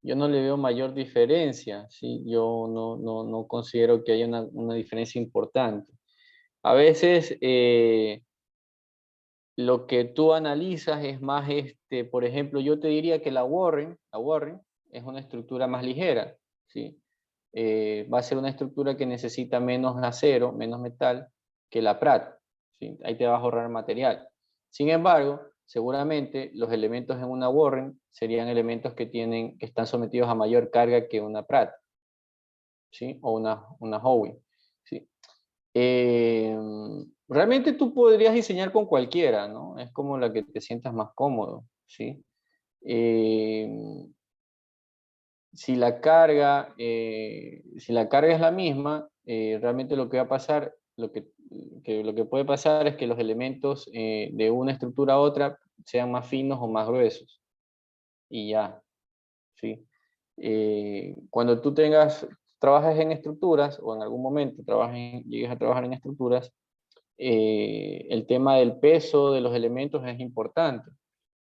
yo no le veo mayor diferencia, ¿sí? Yo no considero que haya una diferencia importante. A veces lo que tú analizas es más, por ejemplo, yo te diría que la Warren es una estructura más ligera, ¿sí? Va a ser una estructura que necesita menos acero, menos metal que la Pratt, ¿sí? Ahí te vas a ahorrar material. Sin embargo, seguramente los elementos en una Warren serían elementos que están sometidos a mayor carga que una Pratt, ¿sí? O una Howe, ¿sí? Realmente tú podrías diseñar con cualquiera, ¿no? Es como la que te sientas más cómodo, ¿sí? Si la carga es la misma, realmente lo que va a pasar, lo que puede pasar es que los elementos de una estructura a otra sean más finos o más gruesos. Y ya, ¿sí? Cuando tú trabajes en estructuras o en algún momento llegues a trabajar en estructuras, el tema del peso de los elementos es importante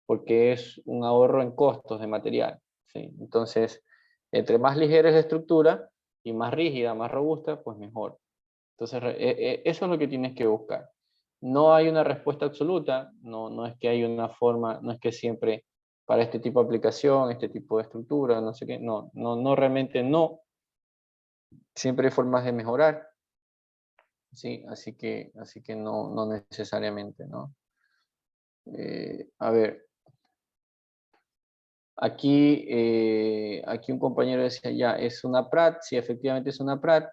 porque es un ahorro en costos de material, ¿sí? Entonces, entre más ligera es la estructura y más rígida, más robusta, pues mejor. Entonces, eso es lo que tienes que buscar. No hay una respuesta absoluta, no es que hay una forma, no es que siempre para este tipo de aplicación, este tipo de estructura, no sé qué, no, realmente no. Siempre hay formas de mejorar, ¿sí? Así que no necesariamente, ¿no? A ver, aquí un compañero decía, ya, es una Pratt, sí, efectivamente es una Pratt.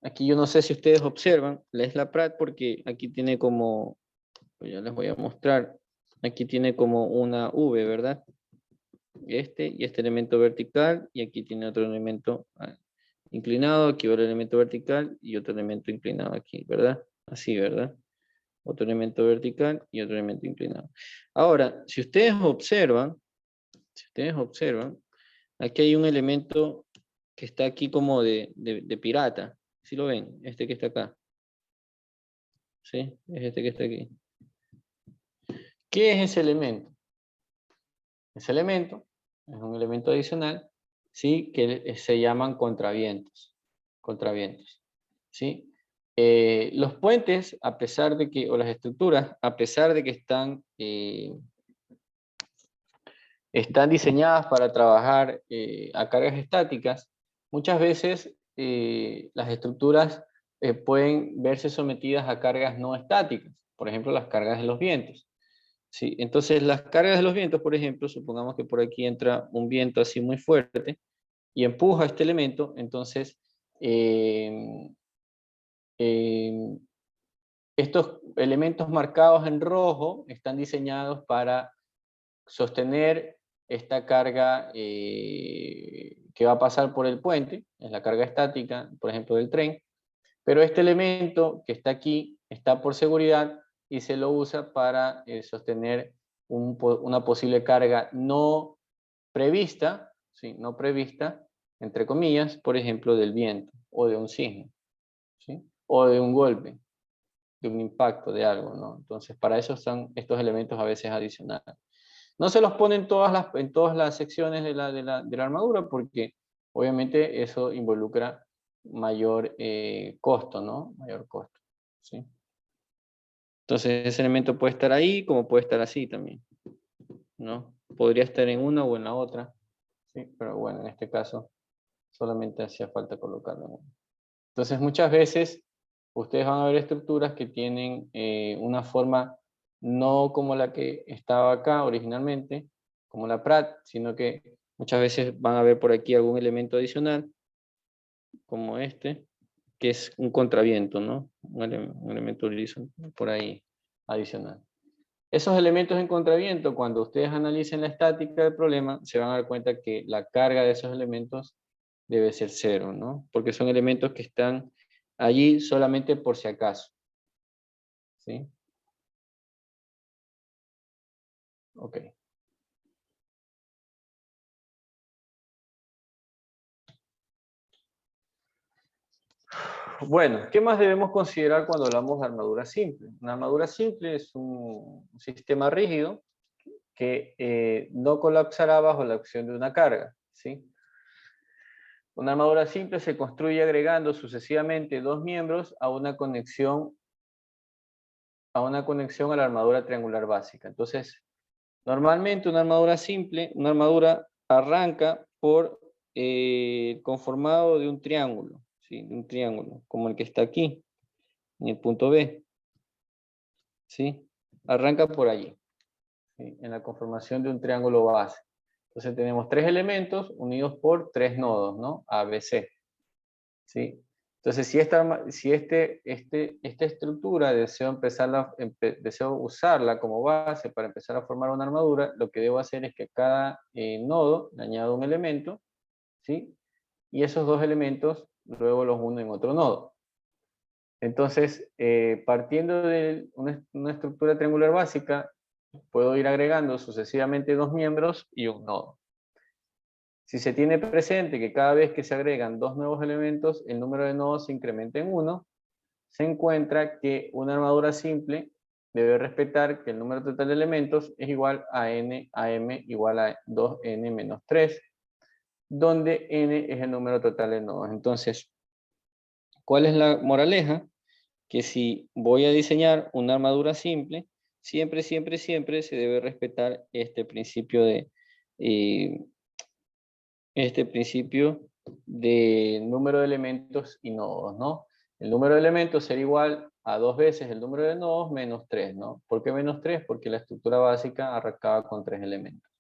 Aquí yo no sé si ustedes observan, es la Pratt porque aquí tiene como, pues ya les voy a mostrar, aquí tiene como una V, ¿verdad? Y este elemento vertical, y aquí tiene otro elemento inclinado, aquí otro elemento vertical y otro elemento inclinado aquí, ¿verdad? Así, ¿verdad? Otro elemento vertical y otro elemento inclinado. Ahora, si ustedes observan, aquí hay un elemento que está aquí como de pirata. ¿Sí lo ven? Este que está acá. ¿Sí? Es este que está aquí. ¿Qué es ese elemento? Ese elemento es un elemento adicional, ¿sí? Que se llaman contravientos. Contravientos. ¿Sí? Los puentes, a pesar de que, o las estructuras, a pesar de que están diseñadas para trabajar a cargas estáticas, muchas veces las estructuras pueden verse sometidas a cargas no estáticas, por ejemplo, las cargas de los vientos. ¿Sí? Entonces, las cargas de los vientos, por ejemplo, supongamos que por aquí entra un viento así muy fuerte y empuja este elemento, entonces estos elementos marcados en rojo están diseñados para sostener esta carga que va a pasar por el puente, es la carga estática, por ejemplo, del tren, pero este elemento que está aquí está por seguridad y se lo usa para sostener una posible carga no prevista, ¿sí? No prevista, entre comillas, por ejemplo, del viento o de un sismo, ¿sí? O de un golpe, de un impacto de algo, ¿no? Entonces, para eso están estos elementos a veces adicionales. No se los pone en todas las secciones de la armadura porque obviamente eso involucra mayor costo, ¿no? Mayor costo, ¿sí? Entonces ese elemento puede estar ahí como puede estar así también, ¿no? Podría estar en una o en la otra, ¿sí? Pero bueno, en este caso solamente hacía falta colocarlo en una. Entonces muchas veces ustedes van a ver estructuras que tienen una forma no como la que estaba acá originalmente, como la Pratt, sino que muchas veces van a ver por aquí algún elemento adicional, como este, que es un contraviento, ¿no? Un elemento liso por ahí adicional. Esos elementos en contraviento, cuando ustedes analicen la estática del problema, se van a dar cuenta que la carga de esos elementos debe ser 0, ¿no? Porque son elementos que están allí solamente por si acaso. ¿Sí? Ok. Bueno, ¿qué más debemos considerar cuando hablamos de armadura simple? Una armadura simple es un sistema rígido que no colapsará bajo la acción de una carga, ¿sí? Una armadura simple se construye agregando sucesivamente dos miembros a una conexión a la armadura triangular básica. Entonces, normalmente una armadura simple, una armadura arranca por el conformado de un triángulo, ¿sí? De un triángulo, como el que está aquí, en el punto B. ¿Sí? Arranca por allí, ¿sí? En la conformación de un triángulo base. Entonces tenemos tres elementos unidos por tres nodos, ¿no? A, B, C. ¿Sí? Entonces, si esta estructura deseo usarla como base para empezar a formar una armadura, lo que debo hacer es que a cada nodo le añado un elemento, ¿sí? Y esos dos elementos luego los uno en otro nodo. Entonces, partiendo de una estructura triangular básica, puedo ir agregando sucesivamente dos miembros y un nodo. Si se tiene presente que cada vez que se agregan dos nuevos elementos, el número de nodos se incrementa en 1, se encuentra que una armadura simple debe respetar que el número total de elementos es igual a n a m igual a 2n menos 3, donde n es el número total de nodos. Entonces, ¿cuál es la moraleja? Que si voy a diseñar una armadura simple, siempre se debe respetar este principio de número de elementos y nodos, ¿no? El número de elementos será igual a 2 veces el número de nodos menos 3, ¿no? ¿Por qué menos 3? Porque la estructura básica arrancaba con 3 elementos,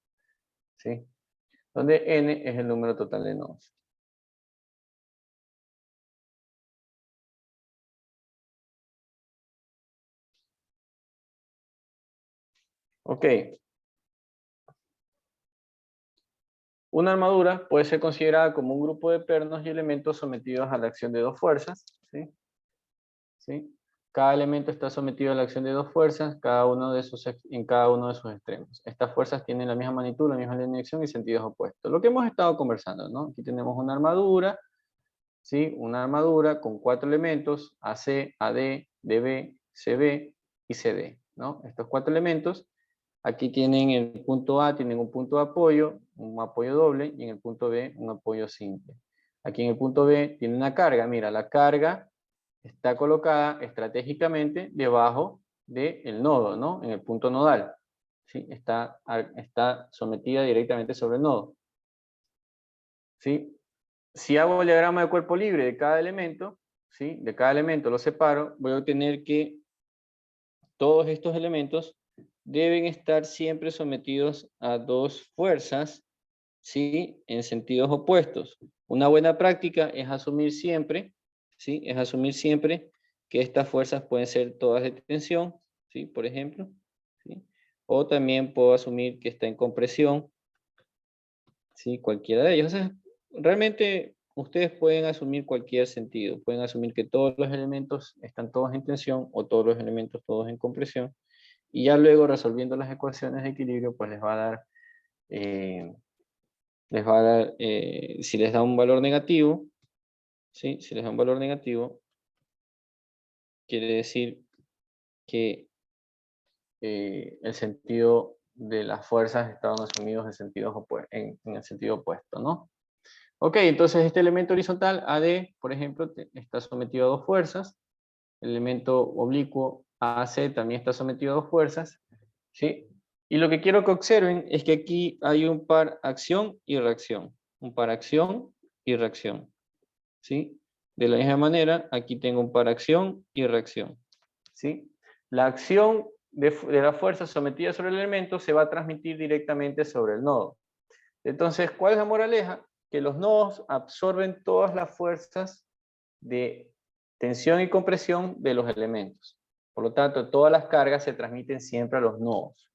¿sí? Donde n es el número total de nodos. Ok. Una armadura puede ser considerada como un grupo de pernos y elementos sometidos a la acción de dos fuerzas, ¿sí? ¿Sí? Cada elemento está sometido a la acción de dos fuerzas, en cada uno de sus extremos. Estas fuerzas tienen la misma magnitud, la misma dirección y sentidos opuestos. Lo que hemos estado conversando, ¿no? Aquí tenemos una armadura, ¿sí? Una armadura con 4 elementos, AC, AD, DB, CB y CD, ¿no? Estos 4 elementos, aquí tienen el punto A, tienen un punto de apoyo, un apoyo doble, y en el punto B, un apoyo simple. Aquí en el punto B tiene una carga, mira, la carga está colocada estratégicamente debajo del nodo, ¿no? En el punto nodal. ¿Sí? Está sometida directamente sobre el nodo. ¿Sí? Si hago el diagrama de cuerpo libre de cada elemento, ¿sí? De cada elemento lo separo, voy a obtener que todos estos elementos deben estar siempre sometidos a dos fuerzas, ¿sí? En sentidos opuestos. Una buena práctica es asumir siempre, ¿sí? Es asumir siempre que estas fuerzas pueden ser todas de tensión, ¿sí? Por ejemplo, ¿sí? O también puedo asumir que está en compresión, ¿sí? Cualquiera de ellos. O sea, realmente ustedes pueden asumir cualquier sentido. Pueden asumir que todos los elementos están todos en tensión o todos los elementos todos en compresión. Y ya luego resolviendo las ecuaciones de equilibrio, pues les va a dar... si les da un valor negativo, ¿sí? Si les da un valor negativo, quiere decir que el sentido de las fuerzas estaban asumidos en el sentido opuesto, ¿no? Ok, entonces este elemento horizontal, AD, por ejemplo, está sometido a dos fuerzas. El elemento oblicuo, AC, también está sometido a dos fuerzas, ¿sí? Y lo que quiero que observen es que aquí hay un par acción y reacción. Un par acción y reacción. ¿Sí? De la misma manera, aquí tengo un par acción y reacción. ¿Sí? La acción de la fuerza sometida sobre el elemento se va a transmitir directamente sobre el nodo. Entonces, ¿cuál es la moraleja? Que los nodos absorben todas las fuerzas de tensión y compresión de los elementos. Por lo tanto, todas las cargas se transmiten siempre a los nodos.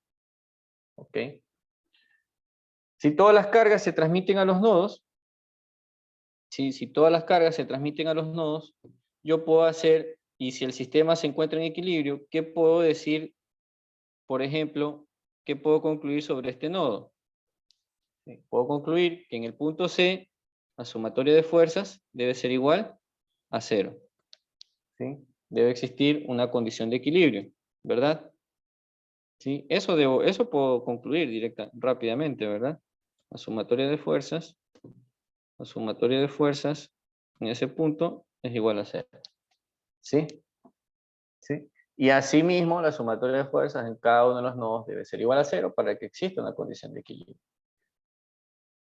¿Ok? Si todas las cargas se transmiten a los nodos, ¿sí? Si todas las cargas se transmiten a los nodos, yo puedo hacer, y si el sistema se encuentra en equilibrio, ¿qué puedo decir? Por ejemplo, ¿qué puedo concluir sobre este nodo? Sí, puedo concluir que en el punto C, la sumatoria de fuerzas debe ser igual a 0. ¿Sí? Debe existir una condición de equilibrio, ¿verdad? ¿Sí? Eso puedo concluir rápidamente, ¿verdad? La sumatoria de fuerzas en ese punto es igual a 0. ¿Sí? ¿Sí? Y asimismo, la sumatoria de fuerzas en cada uno de los nodos debe ser igual a 0 para que exista una condición de equilibrio.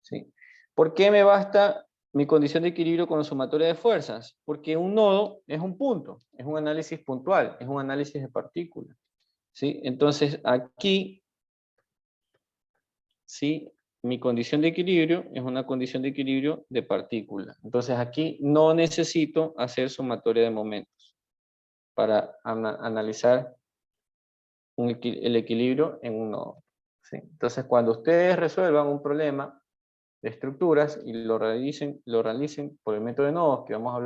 ¿Sí? ¿Por qué me basta mi condición de equilibrio con la sumatoria de fuerzas? Porque un nodo es un punto, es un análisis puntual, es un análisis de partículas. ¿Sí? Entonces, aquí, ¿sí? Mi condición de equilibrio es una condición de equilibrio de partículas. Entonces, aquí no necesito hacer sumatoria de momentos para analizar el equilibrio en un nodo. ¿Sí? Entonces, cuando ustedes resuelvan un problema de estructuras y lo realicen por el método de nodos que vamos a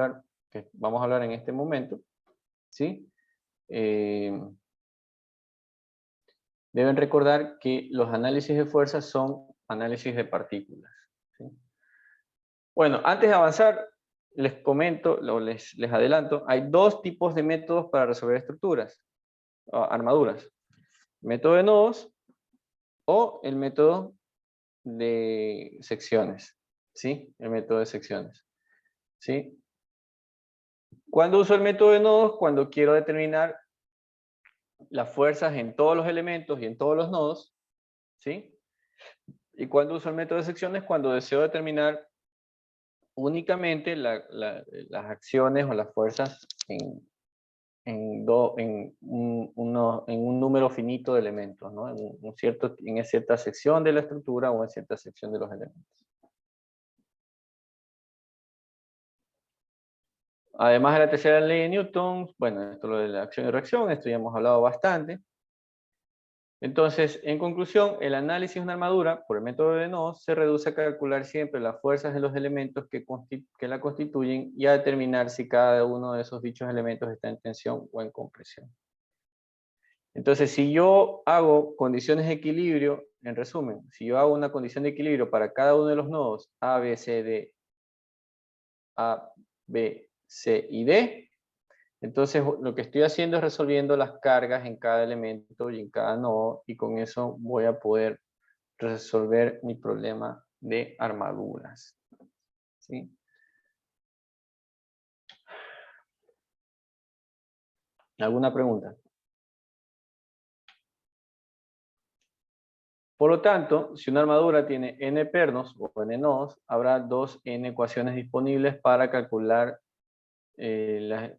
hablar en este momento, ¿sí? Deben recordar que los análisis de fuerzas son análisis de partículas. ¿Sí? Bueno, antes de avanzar, les comento, les adelanto, hay dos tipos de métodos para resolver estructuras, armaduras. Método de nodos o el método de secciones. ¿Sí? El método de secciones. ¿Sí? ¿Cuándo uso el método de nodos? Cuando quiero determinar las fuerzas en todos los elementos y en todos los nodos. ¿Sí? Y cuando uso el método de secciones, cuando deseo determinar únicamente las acciones o las fuerzas en un número finito de elementos, ¿no? En cierta sección de la estructura o en cierta sección de los elementos. Además de la tercera ley de Newton, bueno, esto lo de la acción y reacción, esto ya hemos hablado bastante. Entonces, en conclusión, el análisis de una armadura por el método de nodos se reduce a calcular siempre las fuerzas de los elementos que la constituyen y a determinar si cada uno de esos dichos elementos está en tensión o en compresión. Entonces, si yo hago condiciones de equilibrio, en resumen, si yo hago una condición de equilibrio para cada uno de los nodos A, B, C, D, A, B, C y D, entonces lo que estoy haciendo es resolviendo las cargas en cada elemento y en cada nodo, y con eso voy a poder resolver mi problema de armaduras. ¿Sí? ¿Alguna pregunta? Por lo tanto, si una armadura tiene n pernos o n nodos, habrá 2n ecuaciones disponibles para calcular la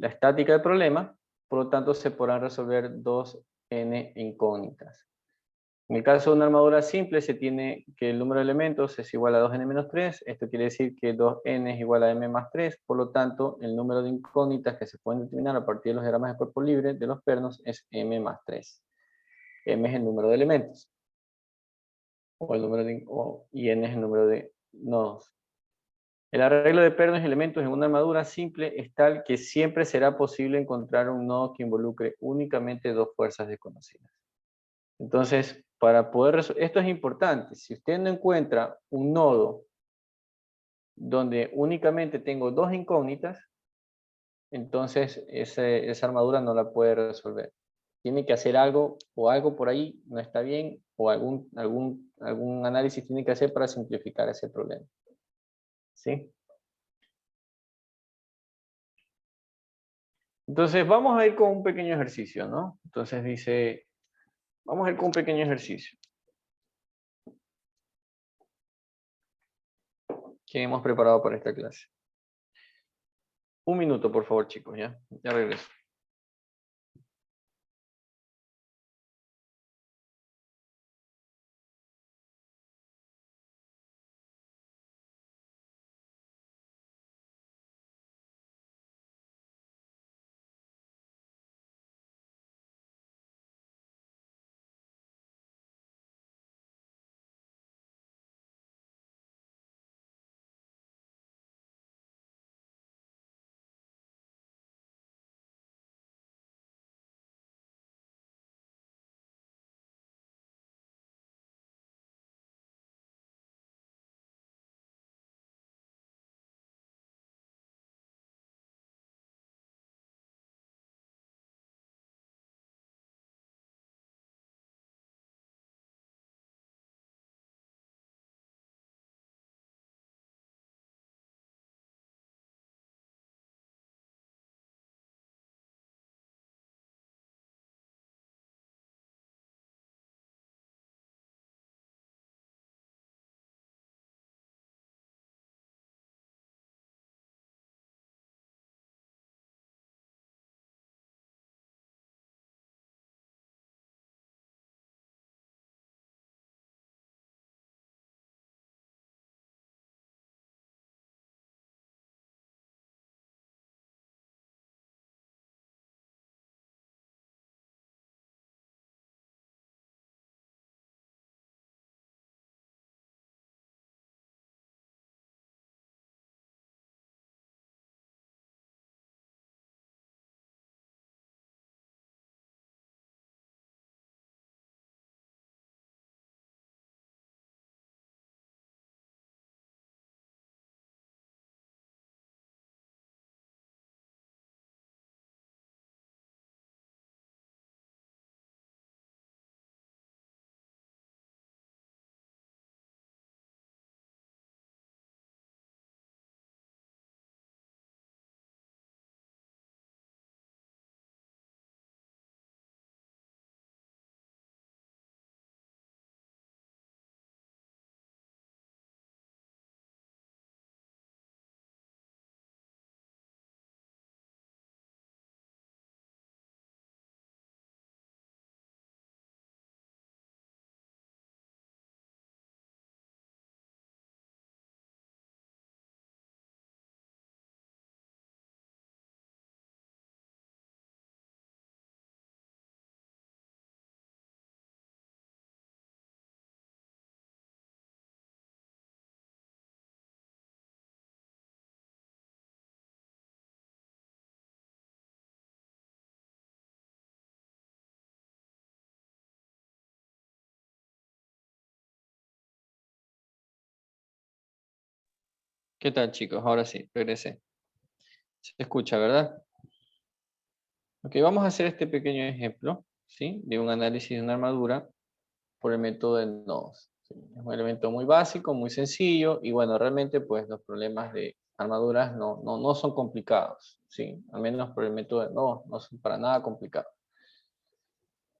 estática del problema. Por lo tanto, se podrán resolver 2n incógnitas. En el caso de una armadura simple, se tiene que el número de elementos es igual a 2n menos 3. Esto quiere decir que 2n es igual a m más 3. Por lo tanto, el número de incógnitas que se pueden determinar a partir de los diagramas de cuerpo libre de los pernos es m más 3. M es el número de elementos. Y n es el número de nodos. El arreglo de pernos y elementos en una armadura simple es tal que siempre será posible encontrar un nodo que involucre únicamente dos fuerzas desconocidas. Entonces, para poder resolver, esto es importante. Si usted no encuentra un nodo donde únicamente tengo dos incógnitas, entonces esa armadura no la puede resolver. Tiene que hacer algo, o algo por ahí no está bien, o algún análisis tiene que hacer para simplificar ese problema. ¿Sí? Entonces vamos a ir con un pequeño ejercicio, ¿no? Entonces dice, vamos a ir con un pequeño ejercicio que hemos preparado para esta clase. Un minuto, por favor, chicos, ya regreso. ¿Qué tal, chicos? Ahora sí, regresé. Se escucha, ¿verdad? Ok, vamos a hacer este pequeño ejemplo, ¿sí? De un análisis de una armadura por el método de nodos. ¿Sí? Es un elemento muy básico, muy sencillo, y bueno, realmente pues los problemas de armaduras no son complicados, ¿sí? Al menos por el método de nodos, no son para nada complicados.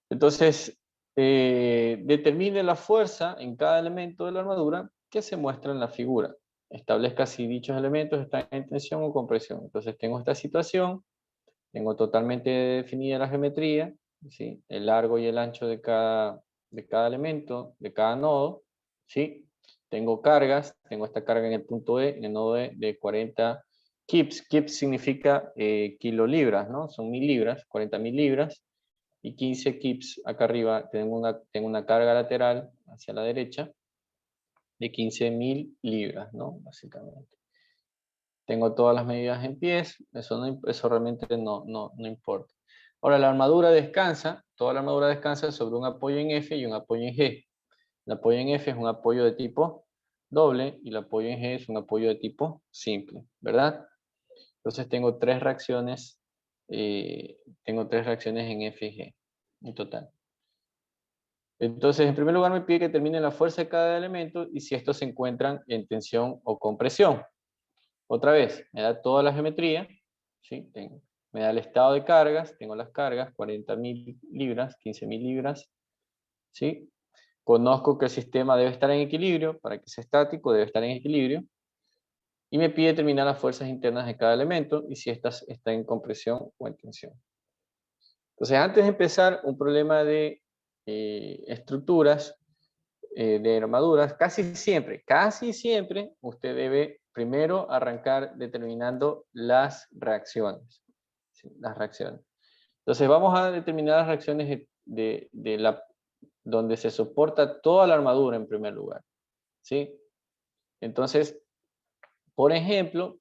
Entonces, determine la fuerza en cada elemento de la armadura que se muestra en la figura. Establezca si dichos elementos están en tensión o compresión. Entonces tengo esta situación, tengo totalmente definida la geometría, ¿sí? El largo y el ancho de cada elemento, de cada nodo, ¿sí? Tengo cargas, tengo esta carga en el punto E, en el nodo E, de 40 kips. Kips significa kilolibras, ¿no? Son 1000 libras, 40.000 libras. Y 15 kips acá arriba, tengo una carga lateral hacia la derecha de 15.000 libras, ¿no? Básicamente. Tengo todas las medidas en pies, eso realmente no importa. Ahora, la armadura descansa, toda la armadura descansa sobre un apoyo en F y un apoyo en G. El apoyo en F es un apoyo de tipo doble y el apoyo en G es un apoyo de tipo simple, ¿verdad? Entonces tengo tres reacciones en F y G en total. Entonces, en primer lugar me pide que determine la fuerza de cada elemento y si estos se encuentran en tensión o compresión. Otra vez, me da toda la geometría, ¿sí? Me da el estado de cargas, tengo las cargas, 40.000 libras, 15.000 libras, ¿sí? Conozco que el sistema debe estar en equilibrio, para que sea estático debe estar en equilibrio, y me pide determinar las fuerzas internas de cada elemento y si estas están en compresión o en tensión. Entonces, antes de empezar un problema de estructuras, de armaduras, casi siempre usted debe primero arrancar determinando las reacciones. ¿Sí? Las reacciones. Entonces vamos a determinar las reacciones donde se soporta toda la armadura en primer lugar. ¿Sí? Entonces, por ejemplo,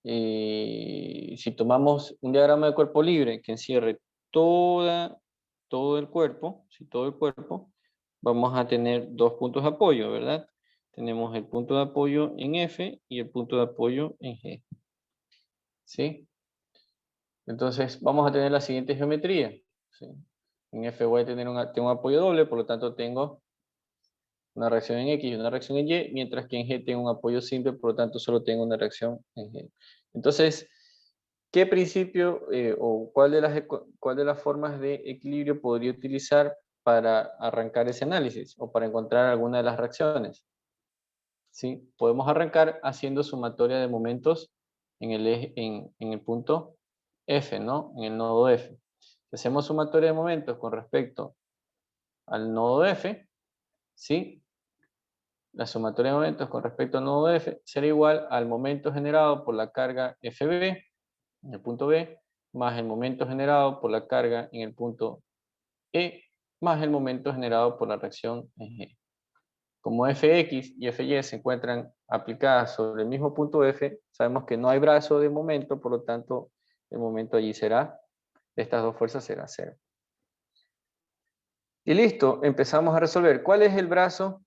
si tomamos un diagrama de cuerpo libre que encierre todo el cuerpo, ¿sí? Todo el cuerpo, vamos a tener dos puntos de apoyo, ¿verdad? Tenemos el punto de apoyo en F y el punto de apoyo en G. ¿Sí? Entonces vamos a tener la siguiente geometría. ¿Sí? En F voy a tener tengo un apoyo doble, por lo tanto tengo una reacción en X y una reacción en Y, mientras que en G tengo un apoyo simple, por lo tanto solo tengo una reacción en G. Entonces, ¿qué principio o cuál de las formas de equilibrio podría utilizar para arrancar ese análisis o para encontrar alguna de las reacciones? ¿Sí? Podemos arrancar haciendo sumatoria de momentos en el punto F, ¿no? En el nodo F. Si hacemos sumatoria de momentos con respecto al nodo F, ¿sí? La sumatoria de momentos con respecto al nodo F será igual al momento generado por la carga FB en el punto B, más el momento generado por la carga en el punto E, más el momento generado por la reacción en G. Como Fx y Fy se encuentran aplicadas sobre el mismo punto F, sabemos que no hay brazo de momento, por lo tanto, el momento allí será, de estas dos fuerzas será cero. Y listo, empezamos a resolver. ¿Cuál es el brazo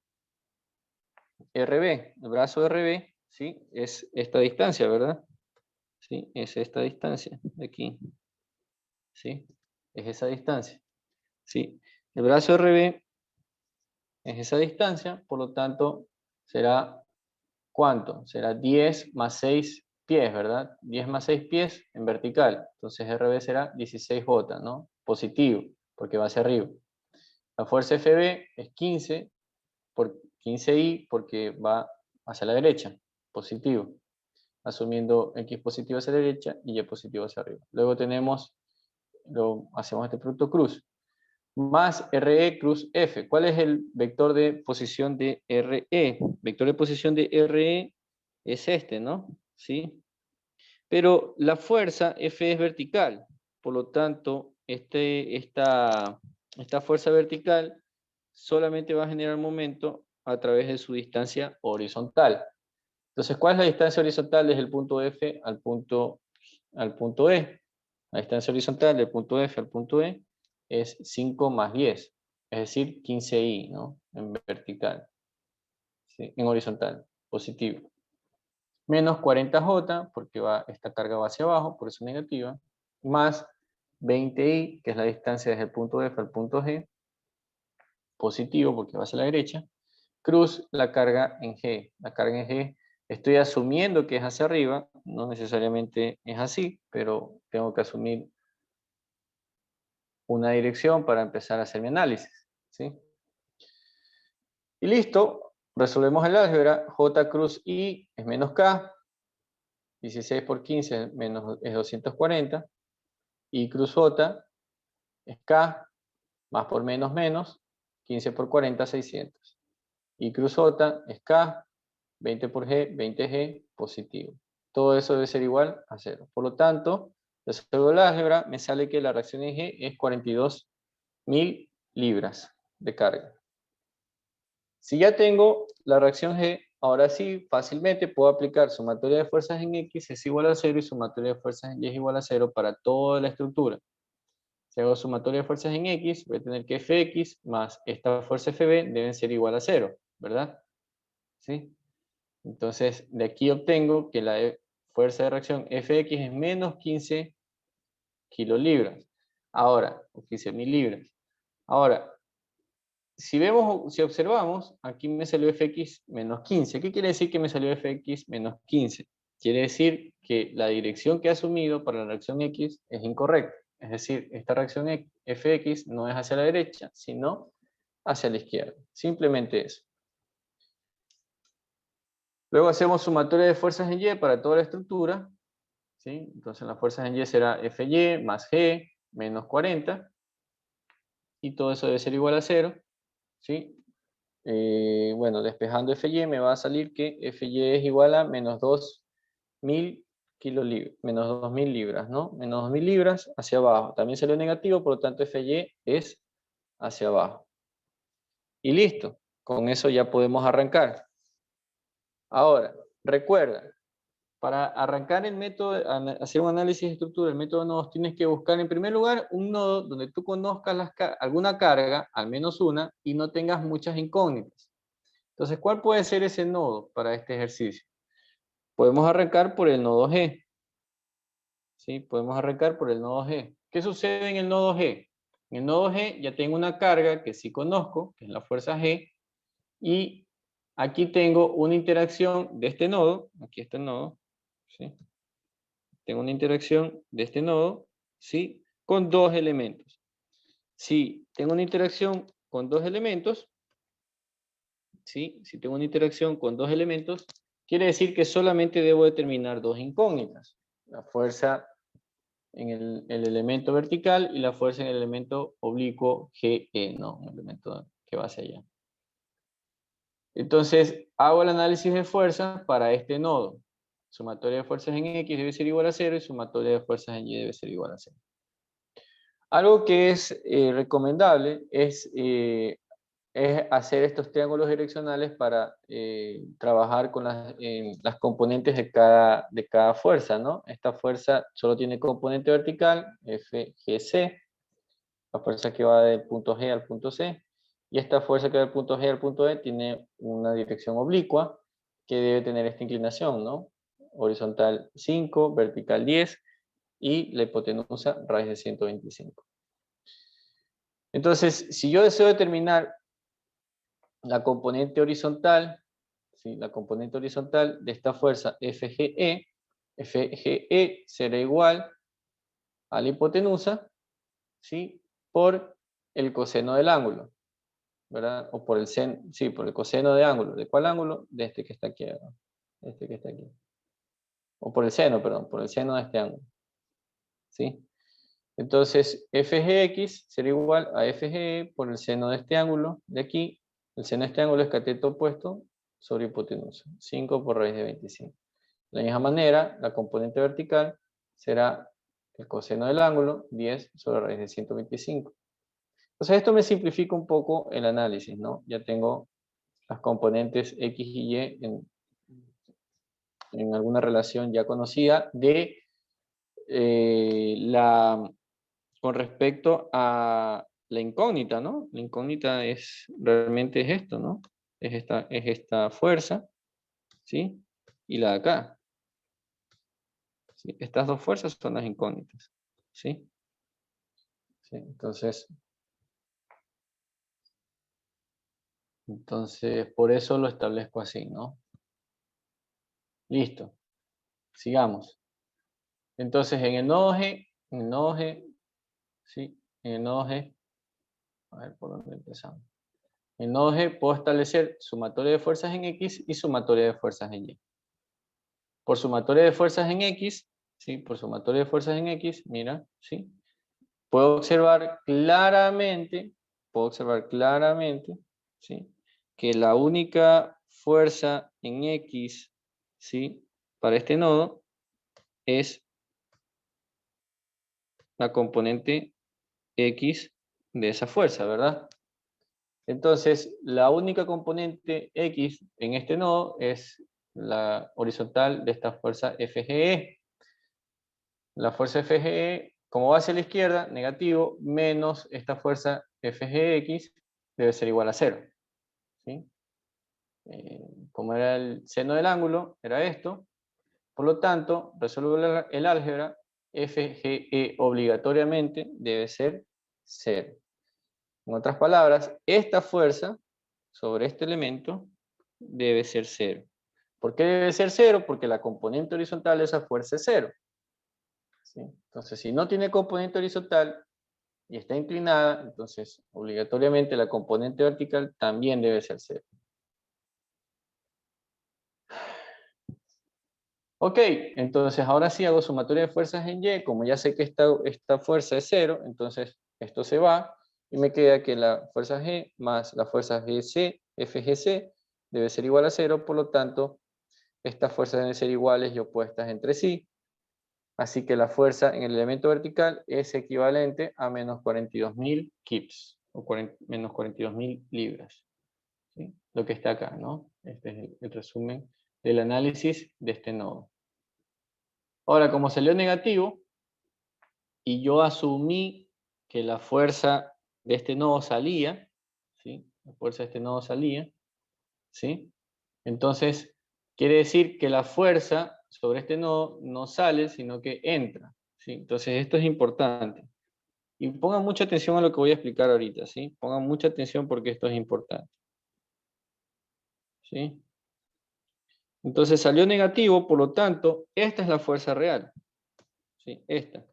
RB? El brazo RB, ¿sí? Es esta distancia, ¿verdad? ¿Sí? Es esta distancia de aquí. ¿Sí? Es esa distancia. ¿Sí? El brazo RB es esa distancia, por lo tanto, será ¿cuánto? Será 10 más 6 pies, ¿verdad? 10 más 6 pies en vertical. Entonces RB será 16J, ¿no? Positivo, porque va hacia arriba. La fuerza FB es 15 por 15I porque va hacia la derecha, positivo. Asumiendo X positivo hacia la derecha y Y positivo hacia arriba. Luego hacemos este producto cruz. Más RE cruz F. ¿Cuál es el vector de posición de RE? Vector de posición de RE es este, ¿no? ¿Sí? Pero la fuerza F es vertical. Por lo tanto, esta fuerza vertical solamente va a generar momento a través de su distancia horizontal. Entonces, ¿cuál es la distancia horizontal desde el punto F al punto E? La distancia horizontal del punto F al punto E es 5 más 10, es decir, 15i, ¿no? En vertical, ¿sí? En horizontal, positivo. menos 40J, porque esta carga va hacia abajo, por eso negativa, más 20I, que es la distancia desde el punto F al punto G, positivo porque va hacia la derecha, cruz la carga en G. La carga en G estoy asumiendo que es hacia arriba, no necesariamente es así, pero tengo que asumir una dirección para empezar a hacer mi análisis, ¿sí? Y listo, resolvemos el álgebra. J cruz I es menos K, 16 por 15 es 240, I cruz J es K, más por menos, 15 por 40, 600. I cruz J es K, 20 por G, 20G, positivo. Todo eso debe ser igual a 0. Por lo tanto, resuelvo el álgebra, me sale que la reacción en G es 42.000 libras de carga. Si ya tengo la reacción G, ahora sí, fácilmente puedo aplicar sumatoria de fuerzas en X es igual a 0 y sumatoria de fuerzas en Y es igual a 0 para toda la estructura. Si hago sumatoria de fuerzas en X, voy a tener que Fx más esta fuerza Fb deben ser igual a 0, ¿verdad? ¿Sí? Entonces, de aquí obtengo que la fuerza de reacción Fx es menos 15 kilolibras. Ahora, o 15.000 libras. Ahora, si observamos, aquí me salió Fx menos 15. ¿Qué quiere decir que me salió Fx menos 15? Quiere decir que la dirección que he asumido para la reacción X es incorrecta. Es decir, esta reacción Fx no es hacia la derecha, sino hacia la izquierda. Simplemente eso. Luego hacemos sumatoria de fuerzas en Y para toda la estructura, ¿sí? Entonces las fuerzas en Y será Fy más G menos 40. Y todo eso debe ser igual a 0, ¿sí? Bueno, despejando Fy me va a salir que Fy es igual a menos 2.000 kilolibras, menos 2.000 libras, ¿no? Menos 2.000 libras hacia abajo. También salió negativo, por lo tanto Fy es hacia abajo. Y listo, con eso ya podemos arrancar. Ahora, recuerda, para arrancar el método, hacer un análisis de estructura, el método de nodos, tienes que buscar en primer lugar un nodo donde tú conozcas alguna carga, al menos una, y no tengas muchas incógnitas. Entonces, ¿cuál puede ser ese nodo para este ejercicio? Podemos arrancar por el nodo G. ¿Sí? Podemos arrancar por el nodo G. ¿Qué sucede en el nodo G? En el nodo G ya tengo una carga que sí conozco, que es la fuerza G, y aquí tengo una interacción de este nodo, aquí está el nodo, ¿sí? Tengo una interacción de este nodo, ¿sí? Con dos elementos. Si tengo una interacción con dos elementos, ¿sí? Si tengo una interacción con dos elementos, quiere decir que solamente debo determinar dos incógnitas. La fuerza en el elemento vertical y la fuerza en el elemento oblicuo GE, ¿no? Un elemento que va hacia allá. Entonces, hago el análisis de fuerzas para este nodo. Sumatoria de fuerzas en X debe ser igual a 0 y sumatoria de fuerzas en Y debe ser igual a 0. Algo que es recomendable es hacer estos triángulos direccionales para trabajar con las componentes de cada fuerza, ¿no? Esta fuerza solo tiene componente vertical, FGC, la fuerza que va del punto G al punto C, y esta fuerza que va del punto G al punto E tiene una dirección oblicua que debe tener esta inclinación, ¿no? Horizontal 5, vertical 10, y la hipotenusa raíz de 125. Entonces, si yo deseo determinar la componente horizontal, ¿sí? La componente horizontal de esta fuerza FGE será igual a la hipotenusa, ¿sí? Por el coseno del ángulo, ¿verdad? O por el seno, sí, por el coseno de ángulo. ¿De cuál ángulo? De este que está aquí, ¿verdad? Este que está aquí. O por el seno, perdón, por el seno de este ángulo, ¿sí? Entonces, FGX será igual a FGE por el seno de este ángulo de aquí. El seno de este ángulo es cateto opuesto sobre hipotenusa. 5 por raíz de 25. De la misma manera, la componente vertical será el coseno del ángulo, 10 sobre raíz de 125. Entonces, esto me simplifica un poco el análisis, ¿no? Ya tengo las componentes X y Y en alguna relación ya conocida de con respecto a la incógnita, ¿no? La incógnita realmente es esto, ¿no? Es esta fuerza, ¿sí? Y la de acá. ¿sí? Estas dos fuerzas son las incógnitas. ¿Sí? ¿Sí? Entonces, por eso lo establezco así, ¿no? Listo. Sigamos. Entonces, en el nodo G, ¿sí? En el nodo G, a ver por dónde empezamos. En el nodo G puedo establecer sumatoria de fuerzas en X y sumatoria de fuerzas en Y. Por sumatoria de fuerzas en X, ¿sí? Por sumatoria de fuerzas en X, mira, ¿sí? Puedo observar claramente, ¿sí? Que la única fuerza en X, ¿sí? Para este nodo es la componente X de esa fuerza, ¿verdad? Entonces, la única componente X en este nodo es la horizontal de esta fuerza FGE. La fuerza FGE, como va hacia la izquierda, negativo, menos esta fuerza FGX, debe ser igual a 0. ¿Sí? Como era el seno del ángulo, era esto. Por lo tanto, resuelvo el álgebra, FGE obligatoriamente debe ser 0. En otras palabras, esta fuerza sobre este elemento debe ser 0. ¿Por qué debe ser 0? Porque la componente horizontal de esa fuerza es 0. ¿Sí? Entonces, si no tiene componente horizontal y está inclinada, entonces obligatoriamente la componente vertical también debe ser 0. Ok, entonces ahora sí hago sumatoria de fuerzas en Y. Como ya sé que esta fuerza es 0, entonces esto se va y me queda que la fuerza G más la fuerza GC, FGC, debe ser igual a 0. Por lo tanto, estas fuerzas deben ser iguales y opuestas entre sí. Así que la fuerza en el elemento vertical es equivalente a menos 42.000 kips, o menos 42.000 libras. ¿Sí? Lo que está acá, ¿no? Este es el resumen del análisis de este nodo. Ahora, como salió negativo, y yo asumí que la fuerza de este nodo salía, ¿sí? La fuerza de este nodo salía, ¿sí? Entonces, quiere decir que la fuerza sobre este nodo no sale, sino que entra, ¿sí? Entonces, esto es importante. Y pongan mucha atención a lo que voy a explicar ahorita, ¿sí? Pongan mucha atención porque esto es importante. ¿Sí? Entonces salió negativo, por lo tanto, esta es la fuerza real. ¿Sí? Esta.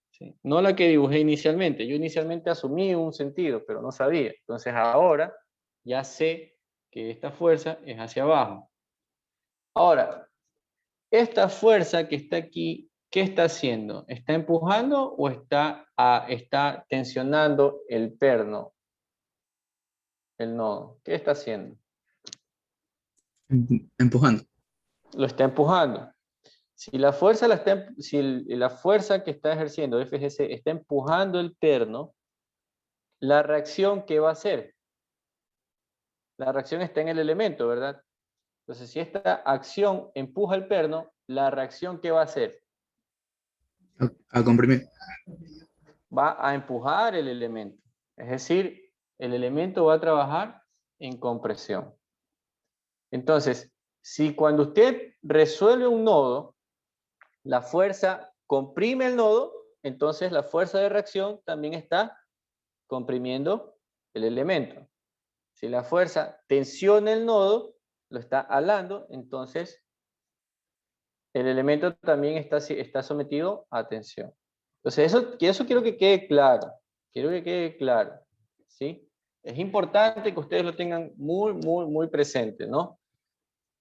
¿Sí? No la que dibujé inicialmente. Yo inicialmente asumí un sentido, pero no sabía. Entonces ahora ya sé que esta fuerza es hacia abajo. Ahora, esta fuerza que está aquí, ¿qué está haciendo? ¿Está empujando o está tensionando el perno, el nodo? ¿Qué está haciendo? Empujando. Lo está empujando. Si la fuerza, la fuerza que está ejerciendo FGC está empujando el perno, la reacción, ¿qué va a hacer? La reacción está en el elemento, ¿verdad? Entonces, si esta acción empuja el perno, la reacción, ¿qué va a hacer? A comprimir. Va a empujar el elemento. Es decir, el elemento va a trabajar en compresión. Entonces, si cuando usted resuelve un nodo, la fuerza comprime el nodo, entonces la fuerza de reacción también está comprimiendo el elemento. Si la fuerza tensiona el nodo, lo está alando, entonces el elemento también está sometido a tensión. Entonces eso quiero que quede claro. Quiero que quede claro. ¿Sí? Es importante que ustedes lo tengan muy, muy, muy presente, ¿no?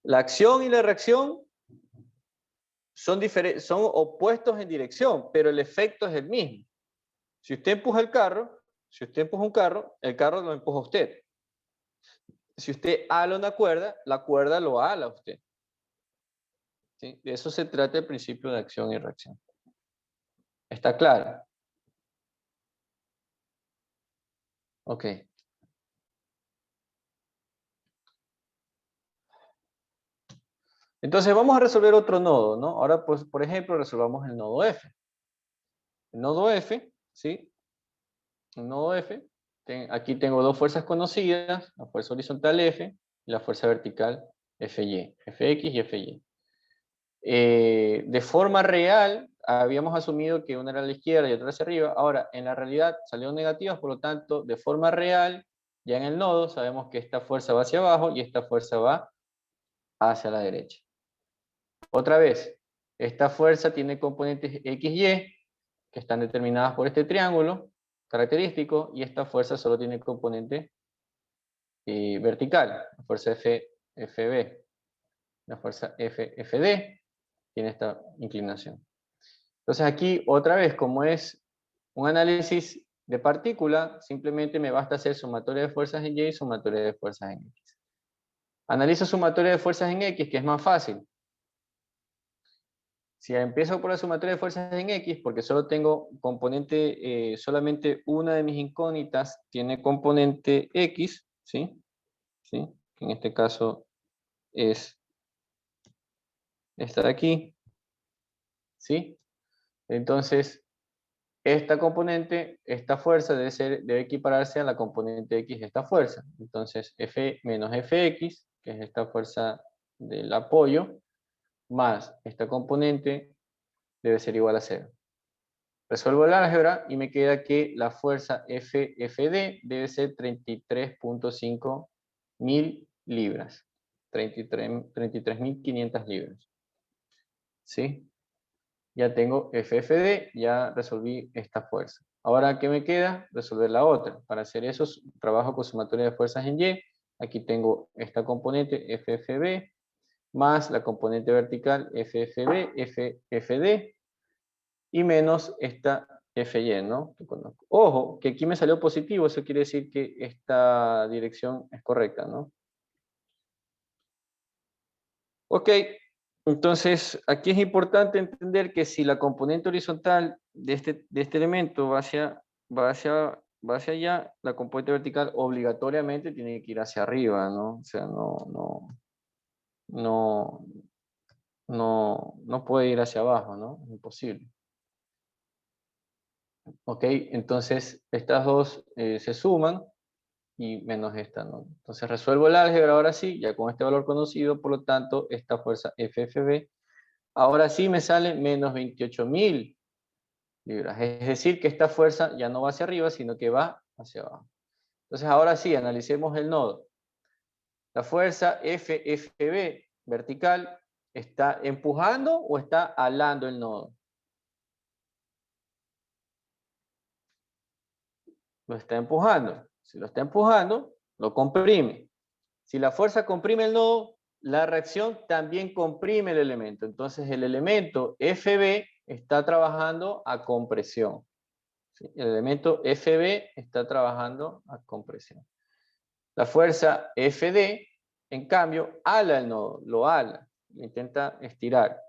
La acción y la reacción son opuestos en dirección, pero el efecto es el mismo. Si usted empuja un carro, el carro lo empuja a usted. Si usted ala una cuerda, la cuerda lo ala a usted. ¿Sí? De eso se trata el principio de acción y reacción. ¿Está claro? Ok. Entonces vamos a resolver otro nodo, ¿no? Ahora, pues, por ejemplo, resolvamos el nodo F. El nodo F, ¿sí? El nodo F, aquí tengo dos fuerzas conocidas, la fuerza horizontal F y la fuerza vertical FY, Fx y Fy. De forma real, habíamos asumido que una era a la izquierda y otra hacia arriba. Ahora, en la realidad salieron negativas, por lo tanto, de forma real, ya en el nodo sabemos que esta fuerza va hacia abajo y esta fuerza va hacia la derecha. Otra vez, esta fuerza tiene componentes X, Y, que están determinadas por este triángulo característico, y esta fuerza solo tiene componente vertical, la fuerza FB. La fuerza FD tiene esta inclinación. Entonces aquí, otra vez, como es un análisis de partícula, simplemente me basta hacer sumatoria de fuerzas en Y y sumatoria de fuerzas en X. Analizo sumatoria de fuerzas en X, que es más fácil. Si empiezo por la sumatoria de fuerzas en X, porque solo tengo componente, solamente una de mis incógnitas tiene componente X, ¿sí? ¿Sí? Que en este caso es esta de aquí, ¿sí? Entonces, esta componente, esta fuerza debe equipararse a la componente X de esta fuerza. Entonces, F menos Fx, que es esta fuerza del apoyo, más esta componente debe ser igual a 0. Resuelvo el álgebra y me queda que la fuerza FD debe ser 33.5 mil libras. 33.500 libras. ¿Sí? Ya tengo FFD, ya resolví esta fuerza. Ahora, ¿qué me queda? Resolver la otra. Para hacer eso, trabajo con sumatoria de fuerzas en Y. Aquí tengo esta componente FFB, más la componente vertical FFB, FFD, y menos esta FY, ¿no? Que conozco. Ojo, que aquí me salió positivo, eso quiere decir que esta dirección es correcta, ¿no? Ok, entonces aquí es importante entender que si la componente horizontal de este elemento va hacia allá, la componente vertical obligatoriamente tiene que ir hacia arriba, ¿no? O sea, no puede ir hacia abajo, ¿no? Es imposible. Ok, entonces estas dos se suman y menos esta, ¿no? Entonces resuelvo el álgebra ahora sí, ya con este valor conocido, por lo tanto, esta fuerza FFB ahora sí me sale menos 28.000 libras. Es decir, que esta fuerza ya no va hacia arriba, sino que va hacia abajo. Entonces, ahora sí, analicemos el nodo. La fuerza FFB vertical, ¿está empujando o está alando el nodo? Lo está empujando. Si lo está empujando, lo comprime. Si la fuerza comprime el nodo, la reacción también comprime el elemento. Entonces, el elemento FB está trabajando a compresión. ¿Sí? El elemento FB está trabajando a compresión. La fuerza FD, en cambio, ala el nodo, lo ala, intenta estirar.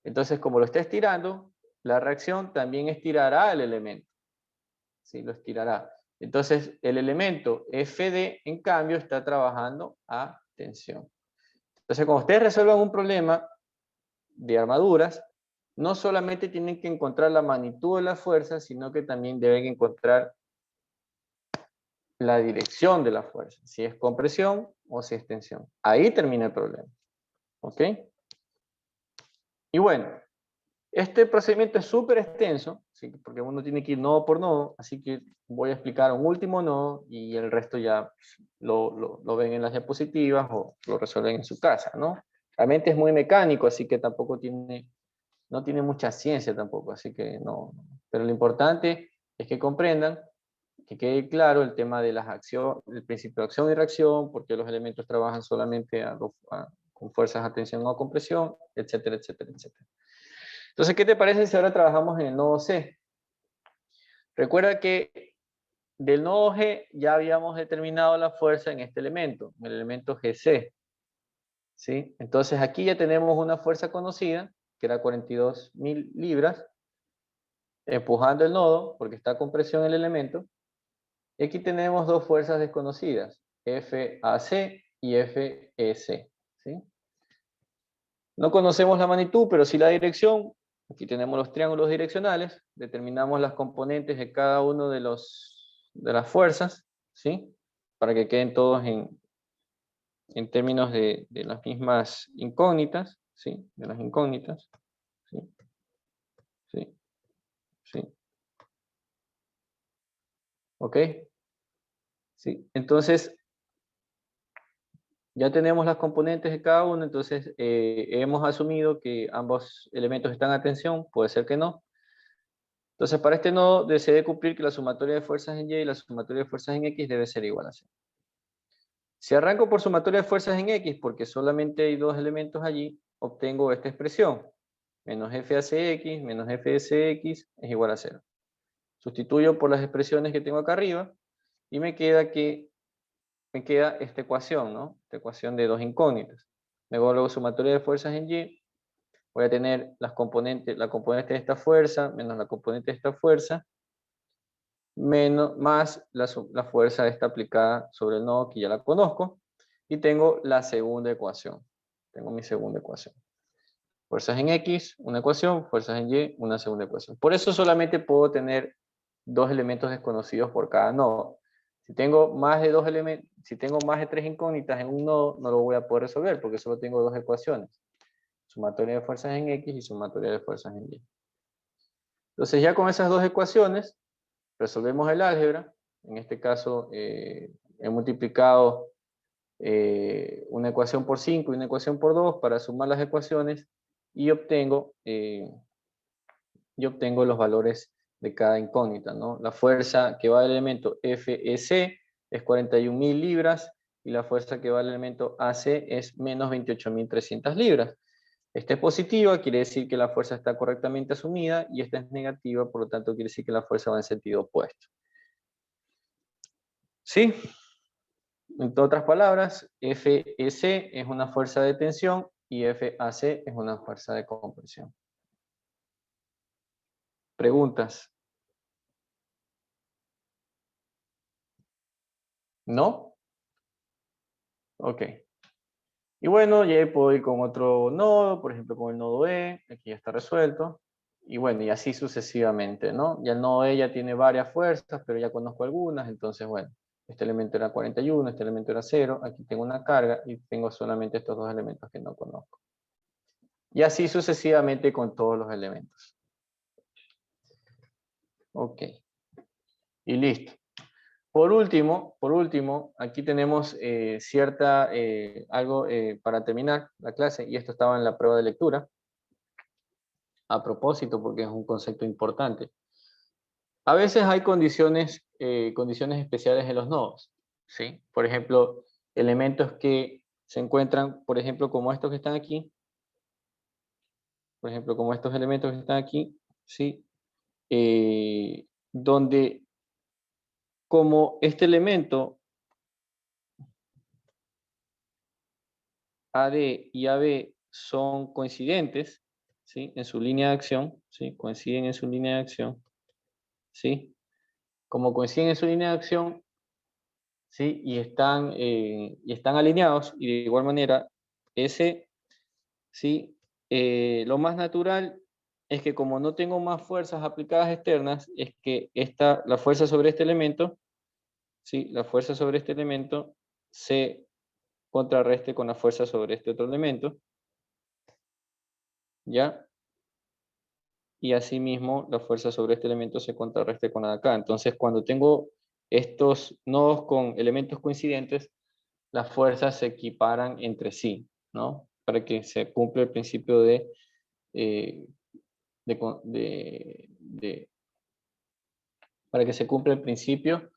Entonces, como lo está estirando, la reacción también estirará el elemento. ¿Sí? Lo estirará. Entonces, el elemento FD, en cambio, está trabajando a tensión. Entonces, cuando ustedes resuelvan un problema de armaduras, no solamente tienen que encontrar la magnitud de la fuerza, sino que también deben encontrar la dirección de la fuerza, si es compresión o si es tensión. Ahí termina el problema. ¿Ok? Y bueno, este procedimiento es súper extenso, ¿sí? Porque uno tiene que ir nodo por nodo, así que voy a explicar un último nodo y el resto ya lo ven en las diapositivas o lo resuelven en su casa, ¿no? Realmente es muy mecánico, así que tampoco no tiene mucha ciencia tampoco, así que no. Pero lo importante es que comprendan, que quede claro el tema de las acciones, el principio de acción y reacción, porque los elementos trabajan solamente con fuerzas a tensión o compresión, etcétera, etcétera, etcétera. Entonces, ¿qué te parece si ahora trabajamos en el nodo C? Recuerda que del nodo G ya habíamos determinado la fuerza en este elemento, el elemento GC. ¿Sí? Entonces aquí ya tenemos una fuerza conocida, que era 42.000 libras, empujando el nodo, porque está con presión el elemento. Y aquí tenemos dos fuerzas desconocidas, FAC y FEC. ¿Sí? No conocemos la magnitud, pero sí la dirección. Aquí tenemos los triángulos direccionales, determinamos las componentes de cada uno de las fuerzas, ¿sí? Para que queden todos en términos de las mismas incógnitas, ¿sí? De las incógnitas, ¿sí? ¿Sí? ¿Sí? ¿Ok? ¿Sí? Entonces, ya tenemos las componentes de cada uno, entonces hemos asumido que ambos elementos están a tensión, puede ser que no. Entonces, para este nodo desee cumplir que la sumatoria de fuerzas en Y y la sumatoria de fuerzas en X debe ser igual a 0. Si arranco por sumatoria de fuerzas en X, porque solamente hay dos elementos allí, obtengo esta expresión. Menos f a cx menos f de cx es igual a 0. Sustituyo por las expresiones que tengo acá arriba y me queda esta ecuación, ¿no? Esta ecuación de dos incógnitas. Luego sumatoria de fuerzas en Y, voy a tener la componente de esta fuerza menos la componente de esta fuerza, más la fuerza esta aplicada sobre el nodo que ya la conozco, y tengo la segunda ecuación. Tengo mi segunda ecuación. Fuerzas en X, una ecuación, fuerzas en Y, una segunda ecuación. Por eso solamente puedo tener dos elementos desconocidos por cada nodo. Si tengo más de dos elementos, si tengo más de tres incógnitas en un nodo, no lo voy a poder resolver porque solo tengo dos ecuaciones. Sumatoria de fuerzas en X y sumatoria de fuerzas en Y. Entonces ya con esas dos ecuaciones resolvemos el álgebra. En este caso he multiplicado una ecuación por 5 y una ecuación por 2 para sumar las ecuaciones y obtengo los valores de cada incógnita, ¿no? La fuerza que va al elemento FEC es 41.000 libras y la fuerza que va al elemento AC es menos 28.300 libras. Esta es positiva, quiere decir que la fuerza está correctamente asumida, y esta es negativa, por lo tanto quiere decir que la fuerza va en sentido opuesto. ¿Sí? En otras palabras, FEC es una fuerza de tensión y FAC es una fuerza de compresión. ¿Preguntas? ¿No? Ok. Y bueno, ya puedo ir con otro nodo, por ejemplo con el nodo E, aquí ya está resuelto. Y bueno, y así sucesivamente, ¿no? Ya el nodo E ya tiene varias fuerzas, pero ya conozco algunas, entonces bueno, este elemento era 41, este elemento era 0, aquí tengo una carga y tengo solamente estos dos elementos que no conozco. Y así sucesivamente con todos los elementos. Ok. Y listo. Por último, aquí tenemos algo para terminar la clase, y esto estaba en la prueba de lectura. A propósito, porque es un concepto importante. A veces hay condiciones especiales en los nodos, ¿sí? Por ejemplo, elementos que se encuentran, por ejemplo, como estos que están aquí. Por ejemplo, como estos elementos que están aquí, ¿sí? Donde, como este elemento AD y AB son coincidentes, ¿sí? En su línea de acción, ¿sí? Coinciden en su línea de acción, ¿sí? Como coinciden en su línea de acción, ¿sí? Y están alineados, y de igual manera, ¿sí? Lo más natural es que, como no tengo más fuerzas aplicadas externas, es que la fuerza sobre este elemento, ¿sí? La fuerza sobre este elemento se contrarreste con la fuerza sobre este otro elemento, ¿ya? Y asimismo la fuerza sobre este elemento se contrarreste con la de acá. Entonces, cuando tengo estos nodos con elementos coincidentes, las fuerzas se equiparan entre sí, ¿no? Para que se cumpla el principio para que se cumpla el principio de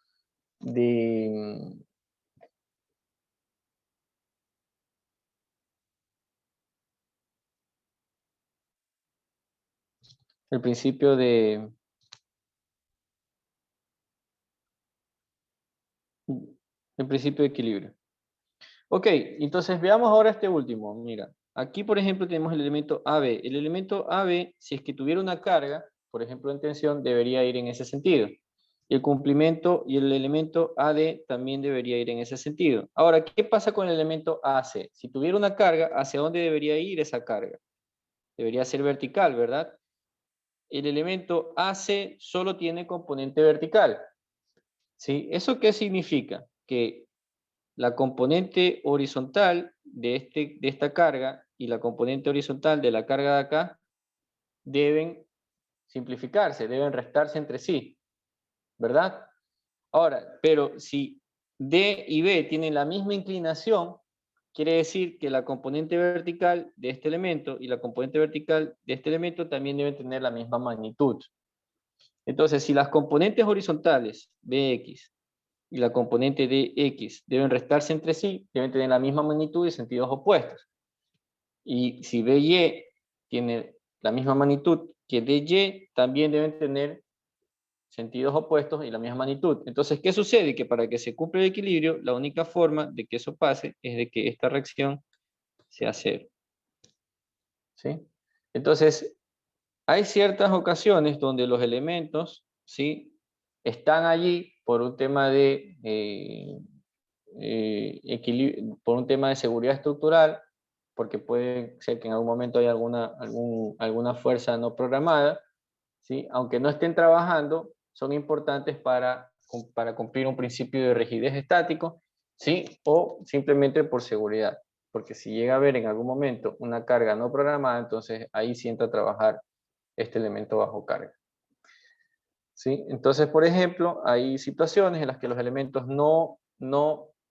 el principio de equilibrio. Ok, entonces veamos ahora este último. Mira, aquí por ejemplo tenemos el elemento AB. El elemento AB, si es que tuviera una carga, por ejemplo en tensión, debería ir en ese sentido. Y el complemento y el elemento AD también debería ir en ese sentido. Ahora, ¿qué pasa con el elemento AC? Si tuviera una carga, ¿hacia dónde debería ir esa carga? Debería ser vertical, ¿verdad? El elemento AC solo tiene componente vertical, ¿sí? ¿Eso qué significa? Que la componente horizontal de esta carga y la componente horizontal de la carga de acá deben simplificarse, deben restarse entre sí, ¿verdad? Ahora, pero si D y B tienen la misma inclinación, quiere decir que la componente vertical de este elemento y la componente vertical de este elemento también deben tener la misma magnitud. Entonces, si las componentes horizontales, Bx y la componente dx, deben restarse entre sí, deben tener la misma magnitud y sentidos opuestos. Y si dy tiene la misma magnitud que dy, también deben tener sentidos opuestos y la misma magnitud. Entonces, ¿qué sucede? Que para que se cumpla el equilibrio, la única forma de que eso pase es de que esta reacción sea cero. ¿Sí? Entonces, hay ciertas ocasiones donde los elementos, ¿sí?, están allí por un tema de por un tema de seguridad estructural, porque puede ser que en algún momento haya alguna fuerza no programada, ¿sí? Aunque no estén trabajando, son importantes para cumplir un principio de rigidez estático, ¿sí? O simplemente por seguridad, porque si llega a haber en algún momento una carga no programada, entonces ahí sí entra a trabajar este elemento bajo carga. ¿Sí? Entonces, por ejemplo, hay situaciones en las que los elementos no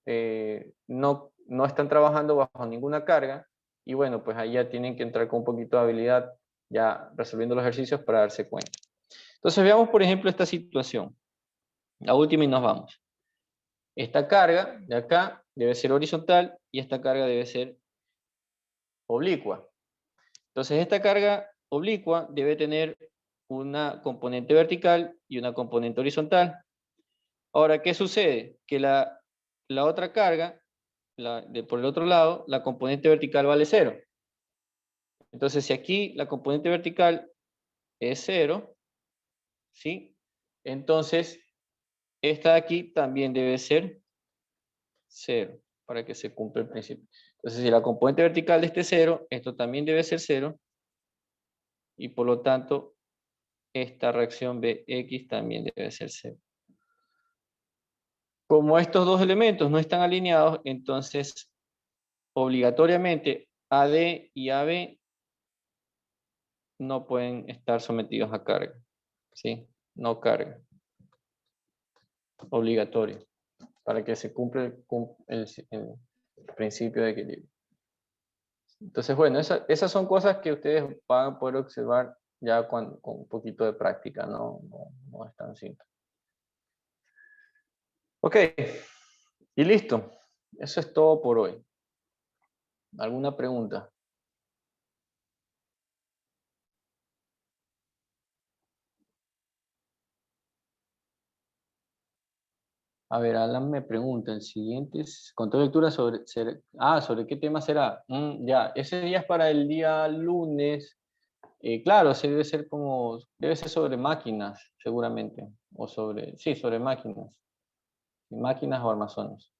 están trabajando bajo ninguna carga, y bueno, pues ahí ya tienen que entrar con un poquito de habilidad, ya resolviendo los ejercicios para darse cuenta. Entonces veamos, por ejemplo, esta situación. La última y nos vamos. Esta carga de acá debe ser horizontal y esta carga debe ser oblicua. Entonces esta carga oblicua debe tener una componente vertical y una componente horizontal. Ahora, ¿qué sucede? Que la otra carga, por el otro lado, la componente vertical vale 0. Entonces, si aquí la componente vertical es 0, ¿sí? Entonces, esta de aquí también debe ser 0, para que se cumpla el principio. Entonces, si la componente vertical de este es 0, esto también debe ser 0, y por lo tanto, esta reacción Bx también debe ser 0. Como estos dos elementos no están alineados, entonces obligatoriamente AD y AB no pueden estar sometidos a carga, ¿sí? No carga. Obligatorio, para que se cumpla el principio de equilibrio. Entonces, bueno, esas son cosas que ustedes van a poder observar ya con un poquito de práctica, no es tan simple. Ok, y listo. Eso es todo por hoy. ¿Alguna pregunta? A ver, Alan me pregunta, el siguiente es control de lectura ¿sobre qué tema será? Ya, ese día es para el día lunes. Claro, sí, debe ser sobre máquinas, seguramente. O sobre máquinas. Máquinas o armazones.